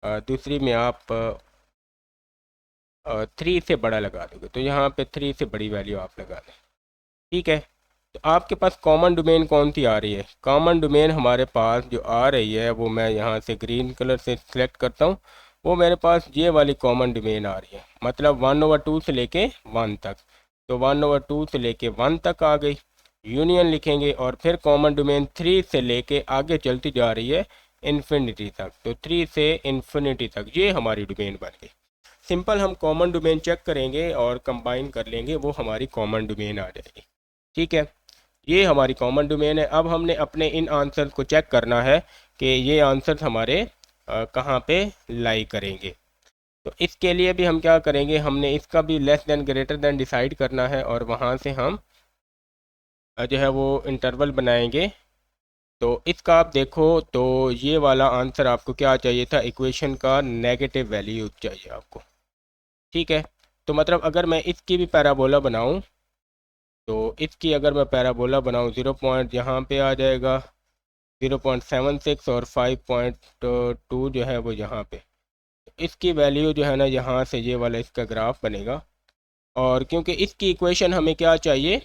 दूसरी में आप 3 से बड़ा लगा दोगे, तो यहाँ पे 3 से बड़ी वैल्यू आप लगा दें। ठीक है, तो आपके पास कॉमन डोमेन कौन सी आ रही है, कॉमन डोमेन हमारे पास जो आ रही है वो मैं यहाँ से ग्रीन कलर से सिलेक्ट करता हूँ, वो मेरे पास ये वाली कॉमन डोमेन आ रही है, मतलब 1/2 से लेके 1 तक। तो 1/2 से लेके 1 तक आ गई, यूनियन लिखेंगे, और फिर कॉमन डोमेन 3 से लेके आगे चलती जा रही है इन्फिनिटी तक, तो 3 से इन्फिनिटी तक ये हमारी डोमेन बन गई। सिंपल हम कॉमन डोमेन चेक करेंगे और कंबाइन कर लेंगे, वो हमारी कॉमन डोमेन आ जाएगी। ठीक है, ये हमारी कॉमन डोमेन है। अब हमने अपने इन आंसर को चेक करना है कि ये आंसर हमारे कहाँ पे लाई करेंगे। तो इसके लिए भी हम क्या करेंगे, हमने इसका भी less than greater than decide करना है, और वहाँ से हम जो है वो इंटरवल बनाएंगे। तो इसका आप देखो तो ये वाला आंसर आपको क्या चाहिए था, इक्वेशन का नेगेटिव वैल्यू चाहिए आपको। ठीक है, तो मतलब अगर मैं इसकी भी पैराबोला बनाऊं, तो इसकी अगर मैं पैराबोला बनाऊं, 0 पॉइंट यहाँ पे आ जाएगा 0.76, और 5.2 जो है वो यहाँ पे, इसकी वैल्यू जो है ना, यहाँ से ये वाला इसका ग्राफ बनेगा। और क्योंकि इसकी इक्वेशन हमें क्या चाहिए,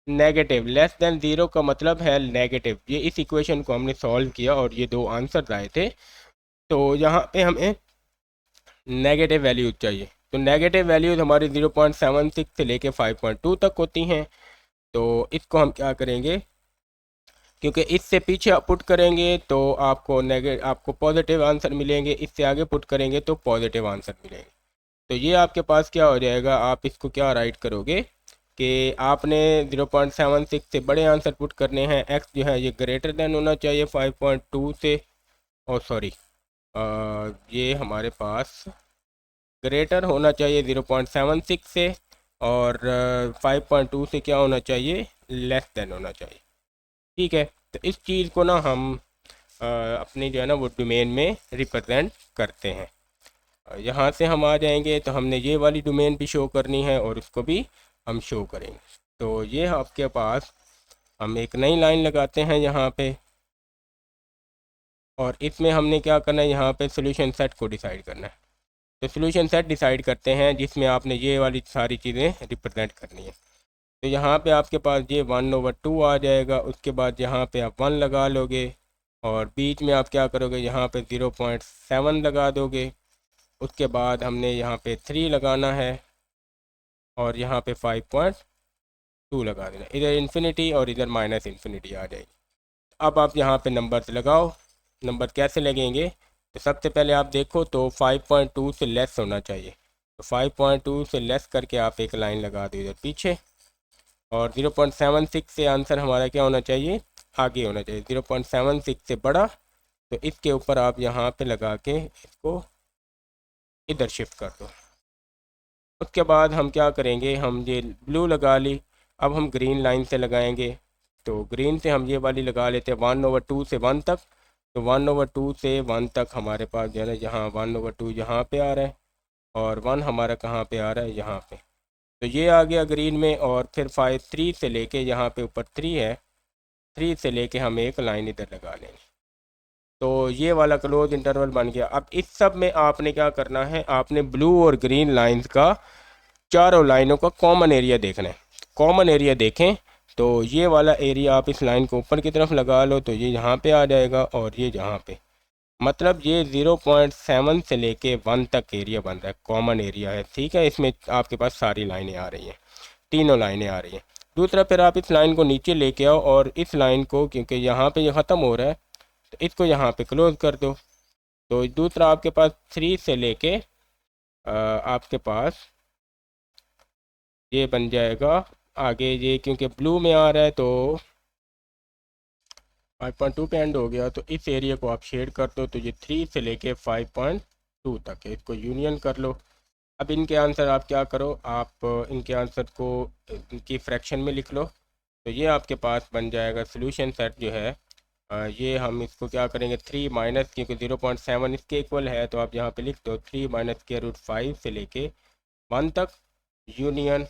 नेगेटिव, लेस देन ज़ीरो का मतलब है नेगेटिव। ये इस इक्वेशन को हमने सॉल्व किया और ये दो आंसर आए थे, तो यहाँ पे हमें नेगेटिव वैल्यूज चाहिए। तो नेगेटिव वैल्यूज हमारी 0.76 से लेके 5.2 तक होती हैं। तो इसको हम क्या करेंगे, क्योंकि इससे पीछे आप पुट करेंगे तो आपको पॉजिटिव आंसर मिलेंगे, इससे आगे पुट करेंगे तो पॉजिटिव आंसर मिलेंगे। तो ये आपके पास क्या हो जाएगा, आप इसको क्या राइट करोगे कि आपने 0.76 से बड़े आंसर पुट करने हैं, एक्स जो है ये ग्रेटर देन होना चाहिए 5.2 से, और सॉरी ये हमारे पास ग्रेटर होना चाहिए 0.76 से, और 5.2 से क्या होना चाहिए, लेस देन होना चाहिए। ठीक है, तो इस चीज़ को ना हम अपनी जो है ना वो डोमेन में रिप्रेजेंट करते हैं। यहाँ से हम आ जाएंगे तो हमने ये वाली डोमेन भी शो करनी है और उसको भी हम शो करेंगे। तो ये आपके पास हम एक नई लाइन लगाते हैं यहाँ पे, और इसमें हमने क्या करना है, यहाँ पे सोल्यूशन सेट को डिसाइड करना है। तो सोल्यूशन सेट डिसाइड करते हैं जिसमें आपने ये वाली सारी चीज़ें रिप्रेजेंट करनी है। तो यहाँ पे आपके पास ये 1/2 आ जाएगा, उसके बाद यहाँ पे आप 1 लगा लोगे, और बीच में आप क्या करोगे, यहाँ पे 0.7 लगा दोगे, उसके बाद हमने यहाँ पे 3 लगाना है, और यहाँ पे 5.2 लगा देना, इधर इन्फिनिटी और इधर माइनस इन्फिनिटी आ जाएगी। अब आप यहाँ पे नंबर लगाओ, नंबर कैसे लगेंगे, तो सबसे पहले आप देखो तो 5.2 से लेस होना चाहिए, तो 5.2 से लेस करके आप एक लाइन लगा दो इधर पीछे, और 0.76 से आंसर हमारा क्या होना चाहिए, आगे होना चाहिए, 0.76 से बड़ा, तो इसके ऊपर आप यहाँ पे लगा के इसको इधर शिफ्ट कर दो। उसके बाद हम क्या करेंगे, हम ये ब्लू लगा ली, अब हम ग्रीन लाइन से लगाएंगे। तो ग्रीन से हम ये वाली लगा लेते हैं 1/2 से 1 तक। तो 1/2 से 1 तक हमारे पास जो है ना, यहाँ 1/2 यहाँ पे आ रहा है, और 1 हमारा कहाँ पे आ रहा है, यहाँ पे। तो ये आ गया ग्रीन में, और फिर 3 से लेके यहाँ पे ऊपर 3 है, 3 से लेके हम एक लाइन इधर लगा लेंगे। तो ये वाला क्लोज इंटरवल बन गया। अब इस सब में आपने क्या करना है, आपने ब्लू और ग्रीन लाइंस का, चारों लाइनों का कॉमन एरिया देखना है। कॉमन एरिया देखें तो ये वाला एरिया आप इस लाइन को ऊपर की तरफ लगा लो तो ये यहाँ पे आ जाएगा, और ये यहाँ पे, मतलब ये 0.7 से लेके 1 तक एरिया बन रहा है, कॉमन एरिया है। ठीक है, इसमें आपके पास सारी लाइनें आ रही हैं, तीनों लाइनें आ रही हैं। दूसरा, फिर आप इस लाइन को नीचे लेके आओ, और इस लाइन को, क्योंकि यहाँ पे ये ख़त्म हो रहा है, तो इसको यहाँ पे क्लोज कर दो। तो दूसरा आपके पास 3 से लेके आपके पास ये बन जाएगा आगे, ये क्योंकि ब्लू में आ रहा है तो 5.2 पे एंड हो गया, तो इस एरिया को आप शेड कर दो, तो ये 3 से लेके 5.2 तक है, इसको यूनियन कर लो। अब इनके आंसर आप क्या करो, आप इनके आंसर को इनकी फ्रैक्शन में लिख लो, तो ये आपके पास बन जाएगा सोल्यूशन सेट जो है। ये हम इसको क्या करेंगे, 3 माइनस, क्योंकि 0.7 इसके इक्वल है, तो आप यहाँ पे लिख दो 3 माइनस के रूट 5 से लेके 1 तक, यूनियन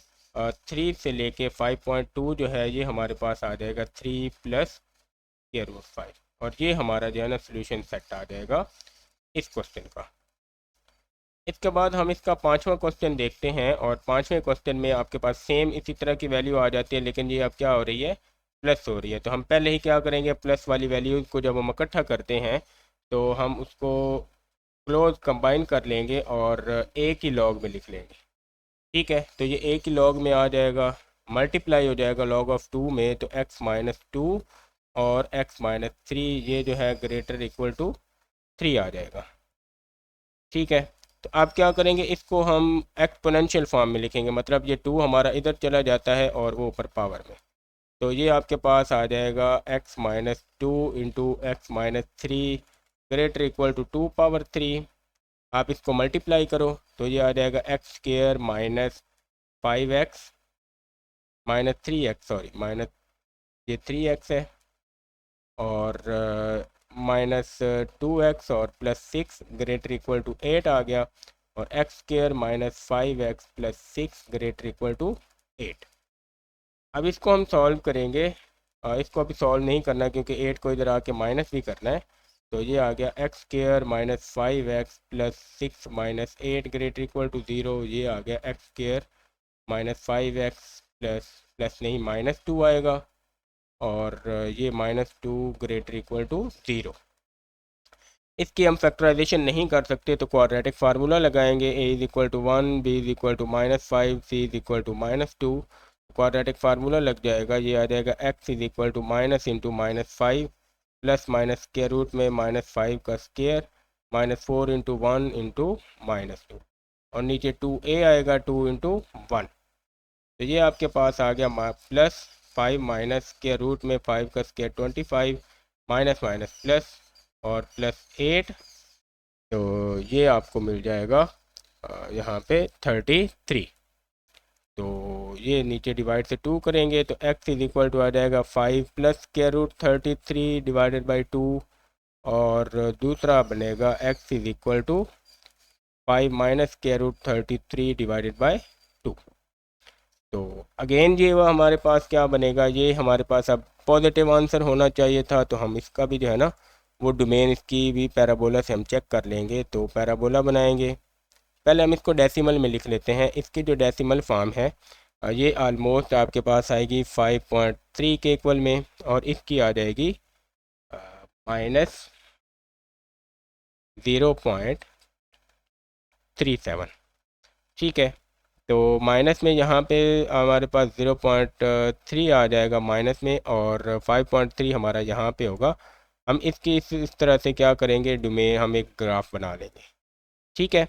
3 से लेके 5.2 जो है ये हमारे पास आ जाएगा 3 प्लस के रूट 5, और ये हमारा जो है ना सोल्यूशन सेट आ जाएगा इस क्वेश्चन का। इसके बाद हम इसका 5वां क्वेश्चन देखते हैं, और 5वें क्वेश्चन में आपके पास सेम इसी तरह की वैल्यू आ जाती है, लेकिन ये अब क्या हो रही है, प्लस हो रही है। तो हम पहले ही क्या करेंगे, प्लस वाली वैल्यूज़ को जब हम इकट्ठा करते हैं तो हम उसको क्लोज कंबाइन कर लेंगे और एक ही लॉग में लिख लेंगे। ठीक है, तो ये एक ही लॉग में आ जाएगा, मल्टीप्लाई हो जाएगा लॉग ऑफ 2 में, तो x-2 और x-3 ये जो है ग्रेटर इक्वल टू 3 आ जाएगा। ठीक है, तो आप क्या करेंगे, इसको हम एक्सपोनेंशियल फॉर्म में लिखेंगे, मतलब ये 2 हमारा इधर चला जाता है और वो ऊपर पावर में, तो ये आपके पास आ जाएगा x-2 into x-3 greater equal to 2 power 3। आप इसको मल्टीप्लाई करो तो ये आ जाएगा x square minus 5x minus 3x, sorry minus, ये 3x है, और माइनस 2x और प्लस 6 ग्रेटर इक्वल टू 8 आ गया, और x square minus 5x plus 6 greater equal to 8। अब इसको हम सॉल्व करेंगे, इसको अभी सॉल्व नहीं करना क्योंकि 8 को इधर आके माइनस भी करना है, तो ये आ गया x square minus 5x plus 6 minus 8 greater equal to 0। ये आ गया x square minus 5x plus plus नहीं माइनस 2 आएगा, और ये -2 ग्रेटर इक्वल टू 0। इसकी हम फैक्टराइजेशन नहीं कर सकते, तो क्वाड्रेटिक फार्मूला लगाएंगे, a is equal to 1, b is equal to -5, c is equal to -2। Quadratic formula लग जाएगा, ये आ जाएगा x is equal to minus into -5 plus minus square root में -5 का स्क्वायर -4 इंटू 1 इंटू -2, और नीचे 2a आएगा 2 इंटू 1। तो ये आपके पास आ गया प्लस 5 माइनस के रूट में 5 का स्क्वायर 25 माइनस माइनस प्लस और प्लस 8, तो ये आपको मिल जाएगा यहाँ पे 33। तो ये नीचे डिवाइड से 2 करेंगे तो x इज इक्वल टू आ जाएगा 5 plus square root 33 divided by 2, और दूसरा बनेगा x is equal to 5 minus square root 33 divided by 2। तो अगेन ये वह हमारे पास क्या बनेगा, ये हमारे पास अब पॉजिटिव आंसर होना चाहिए था, तो हम इसका भी जो है ना वो डोमेन इसकी भी पैराबोला से हम चेक कर लेंगे। तो पैराबोला बनाएंगे, पहले हम इसको डेसिमल में लिख लेते हैं। इसकी जो डेसिमल फॉर्म है ये आलमोस्ट आपके पास आएगी 5.3 के इक्वल में, और इसकी आ जाएगी -0.37। ठीक है, तो माइनस में यहाँ पे हमारे पास 0.3 आ जाएगा माइनस में, और 5.3 हमारा यहाँ पे होगा। हम इसकी इस तरह से क्या करेंगे, डोमेन हम एक ग्राफ बना लेंगे। ठीक है,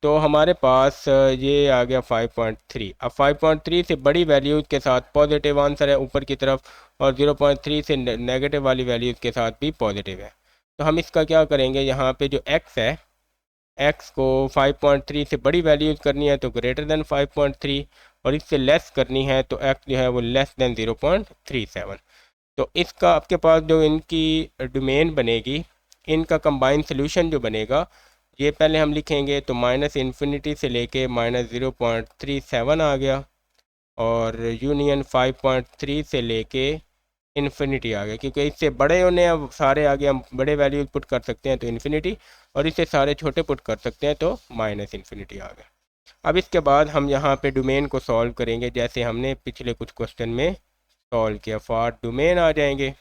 तो हमारे पास ये आ गया 5.3। अब 5.3 से बड़ी वैल्यूज़ के साथ पॉजिटिव आंसर है ऊपर की तरफ, और 0.3 से नेगेटिव वाली वैल्यूज़ के साथ भी पॉजिटिव है। तो हम इसका क्या करेंगे, यहाँ पे जो x है, x को 5.3 से बड़ी वैल्यूज़ करनी है तो ग्रेटर देन 5.3, और इससे लेस करनी है तो x जो है वो लेस देन 0.37। तो इसका आपके पास जो इनकी डोमेन बनेगी, इनका कंबाइंड सोल्यूशन जो बनेगा ये पहले हम लिखेंगे तो माइनस इन्फिनिटी से लेके माइनस 0.37 आ गया, और यूनियन 5.3 से लेके इन्फिनिटी आ गया, क्योंकि इससे बड़े होने अब सारे आगे हम बड़े वैल्यूज पुट कर सकते हैं तो इन्फिनिटी, और इससे सारे छोटे पुट कर सकते हैं तो माइनस इन्फिनिटी आ गया। अब इसके बाद हम यहाँ पे डोमेन को सॉल्व करेंगे, जैसे हमने पिछले कुछ क्वेश्चन में सॉल्व किया। फॉर डोमेन आ जाएंगे,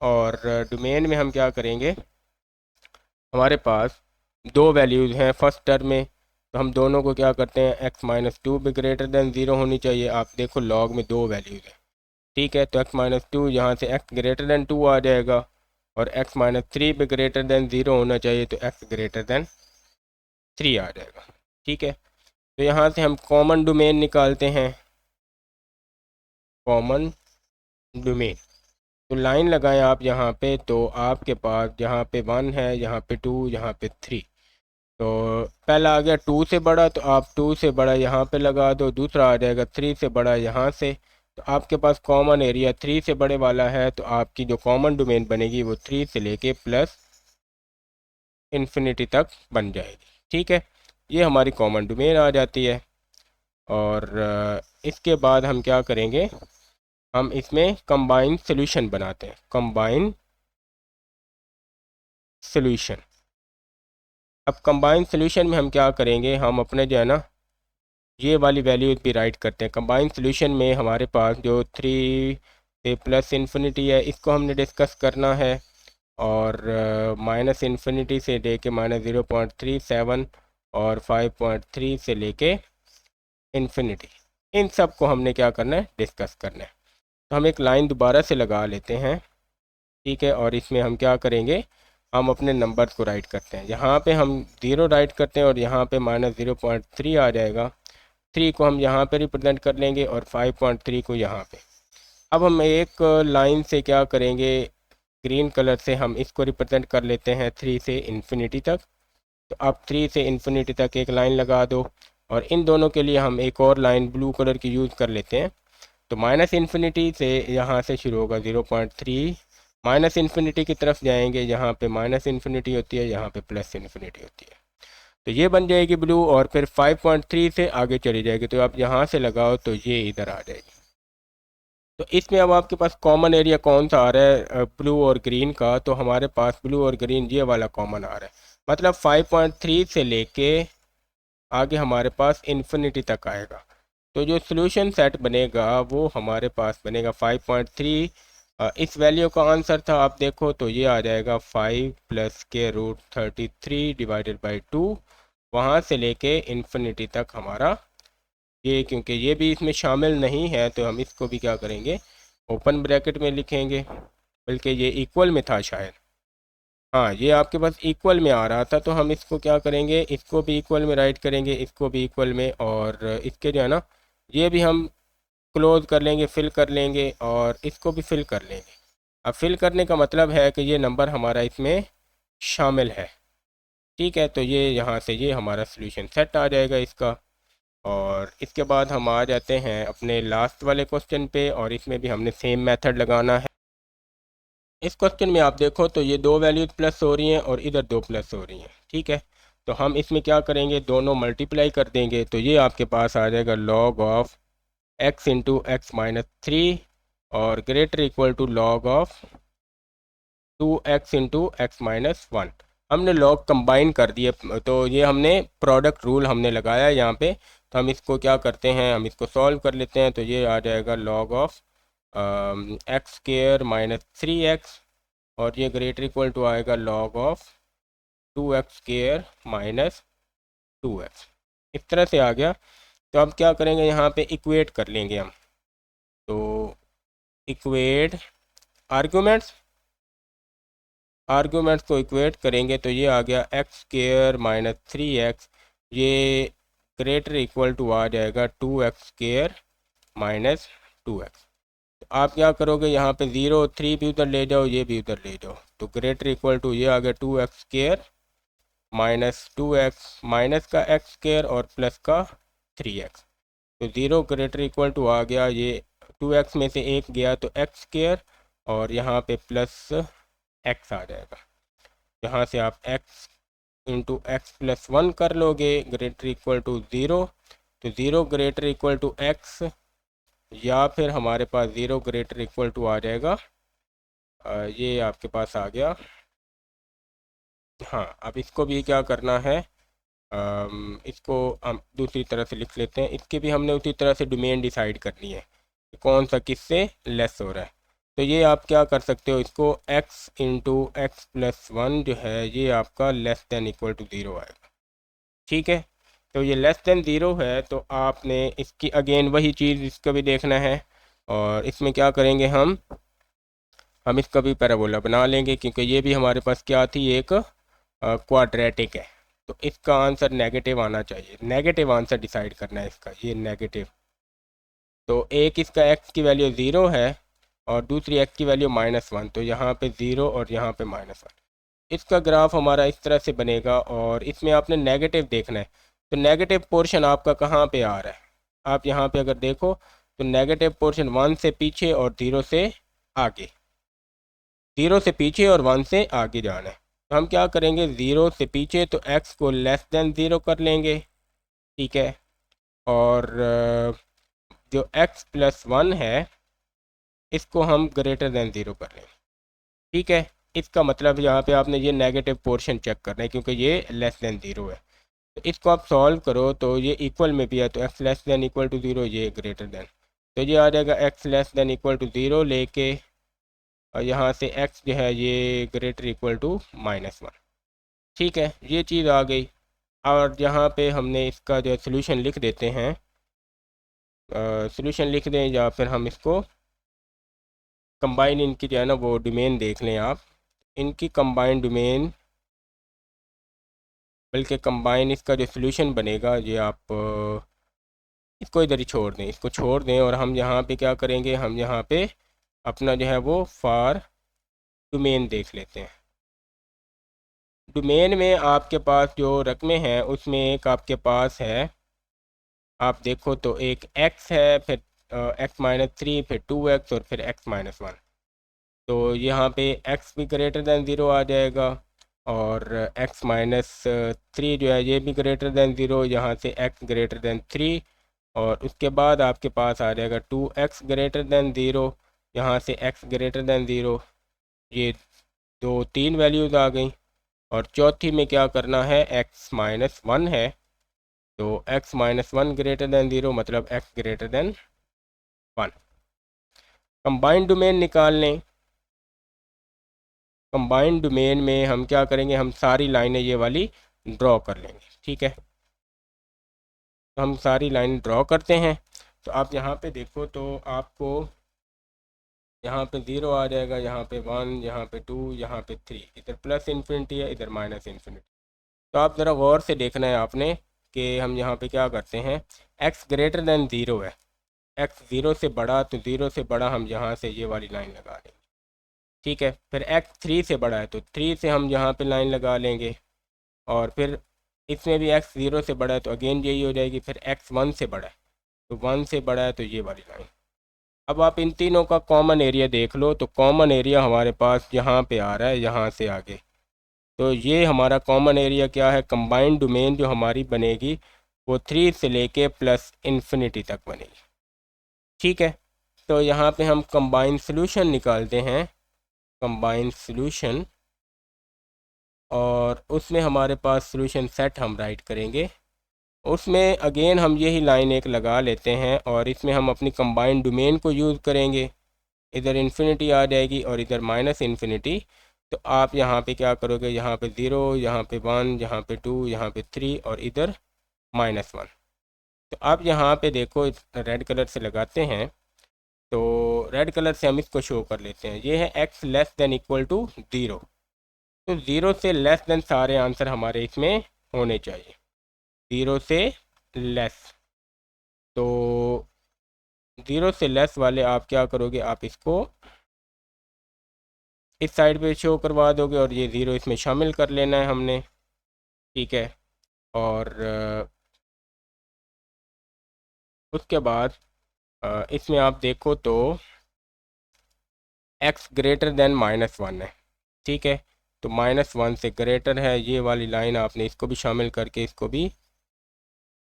और डोमेन में हम क्या करेंगे, हमारे पास दो वैल्यूज़ हैं फर्स्ट टर्म में, तो हम दोनों को क्या करते हैं, x-2 भी ग्रेटर देन 0 होनी चाहिए। आप देखो लॉग में दो वैल्यूज़ हैं, ठीक है, तो x-2 यहाँ से x ग्रेटर देन 2 आ जाएगा, और x-3 भी ग्रेटर देन 0 होना चाहिए, तो x ग्रेटर देन 3 आ जाएगा, ठीक है। तो यहाँ से हम कॉमन डोमेन निकालते हैं, कॉमन डोमेन। तो लाइन लगाएं आप यहाँ पे, तो आपके पास यहाँ पे 1 है, यहाँ पे 2, यहाँ पे 3। तो पहला आ गया 2 से बड़ा, तो आप 2 से बड़ा यहाँ पे लगा दो। दूसरा आ जाएगा 3 से बड़ा यहाँ से, तो आपके पास कॉमन एरिया 3 से बड़े वाला है, तो आपकी जो कॉमन डोमेन बनेगी वो 3 से लेके प्लस इन्फिनिटी तक बन जाएगी, ठीक है। ये हमारी कॉमन डोमेन आ जाती है। और इसके बाद हम क्या करेंगे, हम इसमें कंबाइन सोल्यूशन बनाते हैं, कंबाइन सोल्यूशन। अब कंबाइन सोल्यूशन में हम क्या करेंगे, हम अपने जो है ना ये वाली वैल्यूज भी राइट करते हैं। कंबाइन सोल्यूशन में हमारे पास जो 3 से प्लस इन्फिनिटी है, इसको हमने डिस्कस करना है, और माइनस इन्फिनिटी से लेके माइनस 0.37 और 5.3 से लेके इन्फिनिटी, इन सब को हमने क्या करना है, डिस्कस करना है। तो हम एक लाइन दोबारा से लगा लेते हैं, ठीक है, और इसमें हम क्या करेंगे, हम अपने नंबर्स को राइट करते हैं। यहाँ पे हम 0 राइट करते हैं, और यहाँ पे माइनस 0.3 आ जाएगा। 3 को हम यहाँ पे रिप्रेजेंट कर लेंगे, और 5.3 को यहाँ पे। अब हम एक लाइन से क्या करेंगे, ग्रीन कलर से हम इसको रिप्रेजेंट कर लेते हैं 3 से इन्फिनिटी तक। तो आप 3 से इन्फिनिटी तक एक लाइन लगा दो, और इन दोनों के लिए हम एक और लाइन ब्लू कलर की यूज़ कर लेते हैं। तो माइनस इन्फिनिटी से यहाँ से शुरू होगा 0.3, माइनस इन्फिनिटी की तरफ जाएंगे, यहाँ पे माइनस इन्फिनिटी होती है, यहाँ पे प्लस इन्फिनिटी होती है। तो ये बन जाएगी ब्लू, और फिर 5.3 से आगे चली जाएगी, तो आप यहाँ से लगाओ तो ये इधर आ जाएगी। तो इसमें अब आपके पास कॉमन एरिया कौन सा आ रहा है, ब्लू और ग्रीन का, तो हमारे पास ब्लू और ग्रीन ये वाला कॉमन आ रहा है। मतलब 5.3 से लेके आगे हमारे पास इन्फिनिटी तक आएगा। तो जो सोल्यूशन सेट बनेगा वो हमारे पास बनेगा 5.3। इस वैल्यू का आंसर था, आप देखो तो ये आ जाएगा 5 प्लस के रूट 33 डिवाइडेड बाई 2, वहाँ से लेके इन्फिनिटी तक हमारा ये, क्योंकि ये भी इसमें शामिल नहीं है तो हम इसको भी क्या करेंगे, ओपन ब्रैकेट में लिखेंगे, बल्कि ये इक्वल में था शायद, हाँ ये आपके पास इक्वल में आ रहा था, तो हम इसको क्या करेंगे, इसको भी इक्वल में राइट करेंगे, इसको भी इक्वल में, और इसके जो है ना ये भी हम क्लोज कर लेंगे, फिल कर लेंगे, और इसको भी फिल कर लेंगे। अब फिल करने का मतलब है कि ये नंबर हमारा इसमें शामिल है, ठीक है। तो ये यहाँ से ये हमारा सोल्यूशन सेट आ जाएगा इसका। और इसके बाद हम आ जाते हैं अपने लास्ट वाले क्वेश्चन पे, और इसमें भी हमने सेम मेथड लगाना है। इस क्वेश्चन में आप देखो तो ये दो वैल्यूज प्लस हो रही हैं, और इधर दो प्लस हो रही हैं, ठीक है। तो हम इसमें क्या करेंगे, दोनों मल्टीप्लाई कर देंगे, तो ये आपके पास आ जाएगा log of x into x minus 3, और greater equal to log of 2x into x minus 1। हमने log कंबाइन कर दिए, तो ये हमने प्रोडक्ट रूल हमने लगाया है यहाँ पे। तो हम इसको क्या करते हैं, हम इसको सॉल्व कर लेते हैं, तो ये आ जाएगा log of x square minus 3x, और ये ग्रेटर इक्वल टू आएगा log of 2x square minus 2x। इस तरह से आ गया। तो अब क्या करेंगे, यहाँ पे इक्वेट कर लेंगे हम, तो इक्वेट आर्गूमेंट्स को इक्वेट करेंगे, तो ये आ गया एक्स स्क्वायर माइनस 3x, ये ग्रेटर इक्वल टू आ जाएगा 2x स्क्वायर माइनस 2x। तो आप क्या करोगे, यहाँ पे 0 3 भी उधर ले जाओ, ये भी उधर ले जाओ, तो ग्रेटर इक्वल टू ये आ गया 2x square minus 2x, minus का x स्क्वायर और प्लस का 3x। तो 0 ग्रेटर इक्वल टू आ गया, ये 2x में से एक गया तो x स्क्वायर, और यहाँ पे प्लस x आ जाएगा। यहाँ से आप x into x plus one कर लोगे ग्रेटर इक्वल टू ज़ीरो, तो zero greater equal to x, या फिर हमारे पास ज़ीरो ग्रेटर इक्वल टू आ जाएगा, ये आपके पास आ गया। हाँ, अब इसको भी क्या करना है, इसको हम दूसरी तरह से लिख लेते हैं। इसके भी हमने उसी तरह से डोमेन डिसाइड करनी है कि कौन सा किससे लेस हो रहा है। तो ये आप क्या कर सकते हो, इसको x into x plus one जो है ये आपका less than equal to zero आएगा। ठीक है, तो ये लेस दैन ज़ीरो है, तो आपने इसकी अगेन वही चीज़ इसका भी देखना है। और इसमें क्या करेंगे, हम इसका भी पैराबोला बना लेंगे, क्योंकि ये भी हमारे पास क्या थी, एक क्वाड्रेटिक है। तो इसका आंसर नेगेटिव आना चाहिए, नेगेटिव आंसर डिसाइड करना है इसका, ये नेगेटिव। तो एक इसका x की वैल्यू ज़ीरो है और दूसरी x की वैल्यू -1, तो यहाँ पे ज़ीरो और यहाँ पे -1। इसका ग्राफ हमारा इस तरह से बनेगा और इसमें आपने नेगेटिव देखना है। तो नेगेटिव पोर्शन आपका कहाँ पे आ रहा है, आप यहाँ पे अगर देखो तो नेगेटिव पोर्शन 1 से पीछे और 0 से आगे, 0 से पीछे और 1 से आगे जाना है। तो हम क्या करेंगे, 0 से पीछे तो x को लेस दैन ज़ीरो कर लेंगे। ठीक है, और जो x प्लस वन है इसको हम ग्रेटर दैन ज़ीरो कर लेंगे। ठीक है, इसका मतलब यहाँ पे आपने ये नेगेटिव पोर्शन चेक करना है, क्योंकि ये लेस दैन ज़ीरो है। तो इसको आप सॉल्व करो तो ये इक्वल में भी है, तो x less than equal to zero, ये ग्रेटर दैन, तो ये आ जाएगा x less than equal to zero लेके, और यहाँ से x जो है ये ग्रेटर इक्वल टू -1। ठीक है, ये चीज़ आ गई। और यहाँ पे हमने इसका जो सोल्यूशन लिख देते हैं, सोल्यूशन लिख दें, या फिर हम इसको कंबाइन, इनकी जो है ना वो डोमेन देख लें आप, इनकी कंबाइन डोमेन, बल्कि कंबाइन इसका जो सोल्यूशन बनेगा ये आप इसको इधर ही छोड़ दें, इसको छोड़ दें, और हम यहाँ पे क्या करेंगे, हम यहाँ पे अपना जो है वो फॉर डोमेन देख लेते हैं। डोमेन में आपके पास जो रकमें हैं उसमें एक आपके पास है, आप देखो तो एक x है, फिर x-3, फिर 2x और फिर x-1। तो यहाँ पे x भी ग्रेटर दैन ज़ीरो आ जाएगा, और x-3 जो है ये भी ग्रेटर दैन ज़ीरो, यहाँ से x ग्रेटर दैन 3, और उसके बाद आपके पास आ जाएगा 2x ग्रेटर दैन ज़ीरो, यहाँ से x ग्रेटर दैन ज़ीरो। ये दो तीन वैल्यूज़ आ गई, और चौथी में क्या करना है, x-1 है, तो x-1 ग्रेटर दैन ज़ीरो मतलब x greater than 1। Combined domain निकाल लें। कंबाइंड डोमेन में हम क्या करेंगे, हम सारी लाइनें ये वाली ड्रॉ कर लेंगे। ठीक है, तो हम सारी लाइन ड्रॉ करते हैं। तो आप यहाँ पे देखो तो आपको यहाँ पे 0 आ जाएगा, यहाँ पे 1, यहाँ पे 2, यहाँ पे 3, इधर प्लस इन्फिनिटी है, इधर माइनस इन्फिनिटी। तो आप ज़रा गौर से देखना है आपने कि हम यहाँ पे क्या करते हैं, x ग्रेटर दैन ज़ीरो है, x 0 से बड़ा, तो 0 से बड़ा हम यहाँ से ये वाली लाइन लगा लेंगे। ठीक है, फिर x 3 से बड़ा है तो 3 से हम यहाँ पे लाइन लगा लेंगे, और फिर इसमें भी x 0 से बड़ा है तो अगेन यही हो जाएगी। फिर x 1 से बड़ा है तो 1 से बड़ा है, तो ये वाली लाइन। अब आप इन तीनों का कॉमन एरिया देख लो, तो कॉमन एरिया हमारे पास यहाँ पे आ रहा है, यहाँ से आगे। तो ये हमारा कॉमन एरिया क्या है, कंबाइंड डोमेन जो हमारी बनेगी वो 3 से लेके प्लस इन्फिनिटी तक बनेगी। ठीक है, तो यहाँ पे हम कंबाइंड सोल्यूशन निकालते हैं, कंबाइंड सोल्यूशन, और उसमें हमारे पास सोल्यूशन सेट हम राइट करेंगे। उसमें अगेन हम यही लाइन एक लगा लेते हैं, और इसमें हम अपनी कंबाइंड डोमेन को यूज़ करेंगे। इधर इन्फिनिटी आ जाएगी और इधर माइनस इन्फिनिटी। तो आप यहाँ पे क्या करोगे, यहाँ पे 0, यहाँ पे 1, यहाँ पे 2, यहाँ पे 3, और इधर -1। तो अब यहाँ पे देखो रेड कलर से लगाते हैं, तो रेड कलर से हम इसको शो कर लेते हैं। ये है x less than equal to 0, तो 0 से लेस दैन सारे आंसर हमारे इसमें होने चाहिए, 0 से लेस। तो 0 से लेस वाले आप क्या करोगे, आप इसको इस साइड पे शो करवा दोगे, और ये 0 इसमें शामिल कर लेना है हमने। ठीक है, और उसके बाद इसमें आप देखो तो x ग्रेटर दैन -1 है। ठीक है, तो -1 से ग्रेटर है, ये वाली लाइन आपने इसको भी शामिल करके इसको भी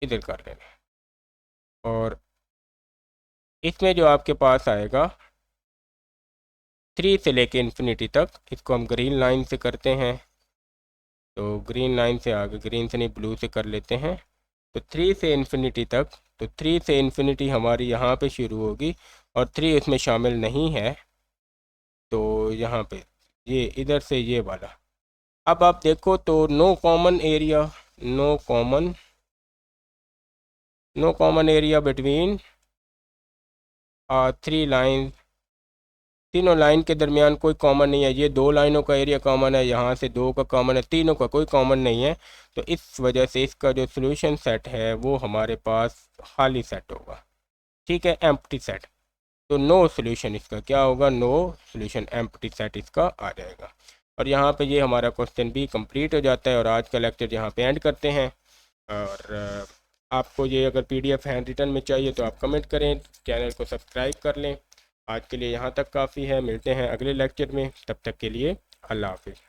इधर कर लेना है। और इसमें जो आपके पास आएगा 3 से लेके इन्फिनिटी तक, इसको हम ग्रीन लाइन से करते हैं। तो ग्रीन लाइन से आगे, ग्रीन से नहीं ब्लू से कर लेते हैं। तो 3 से इन्फिनिटी तक, तो 3 से इन्फिनिटी हमारी यहाँ पे शुरू होगी और 3 उसमें शामिल नहीं है, तो यहाँ पे ये इधर से ये वाला। अब आप देखो तो no common area, no common area between 3 line, तीनों लाइन के दरमियान कोई कॉमन नहीं है। ये 2 लाइनों का एरिया कॉमन है, यहाँ से 2 का कॉमन है, तीनों का कोई कॉमन नहीं है। तो इस वजह से इसका जो सोल्यूशन सेट है वो हमारे पास खाली सेट होगा, ठीक है, एम्प्टी सेट। तो नो सोल्यूशन इसका क्या होगा, नो सोल्यूशन, एम्प्टी सेट इसका आ जाएगा। और यहाँ पे ये हमारा क्वेश्चन भी कंप्लीट हो जाता है और आज का लेक्चर यहाँ पे एंड करते हैं। और आपको ये अगर PDF हैंड रिटन में चाहिए तो आप कमेंट करें, चैनल को सब्सक्राइब कर लें। आज के लिए यहाँ तक काफ़ी है, मिलते हैं अगले लेक्चर में, तब तक के लिए अल्लाह हाफिज़।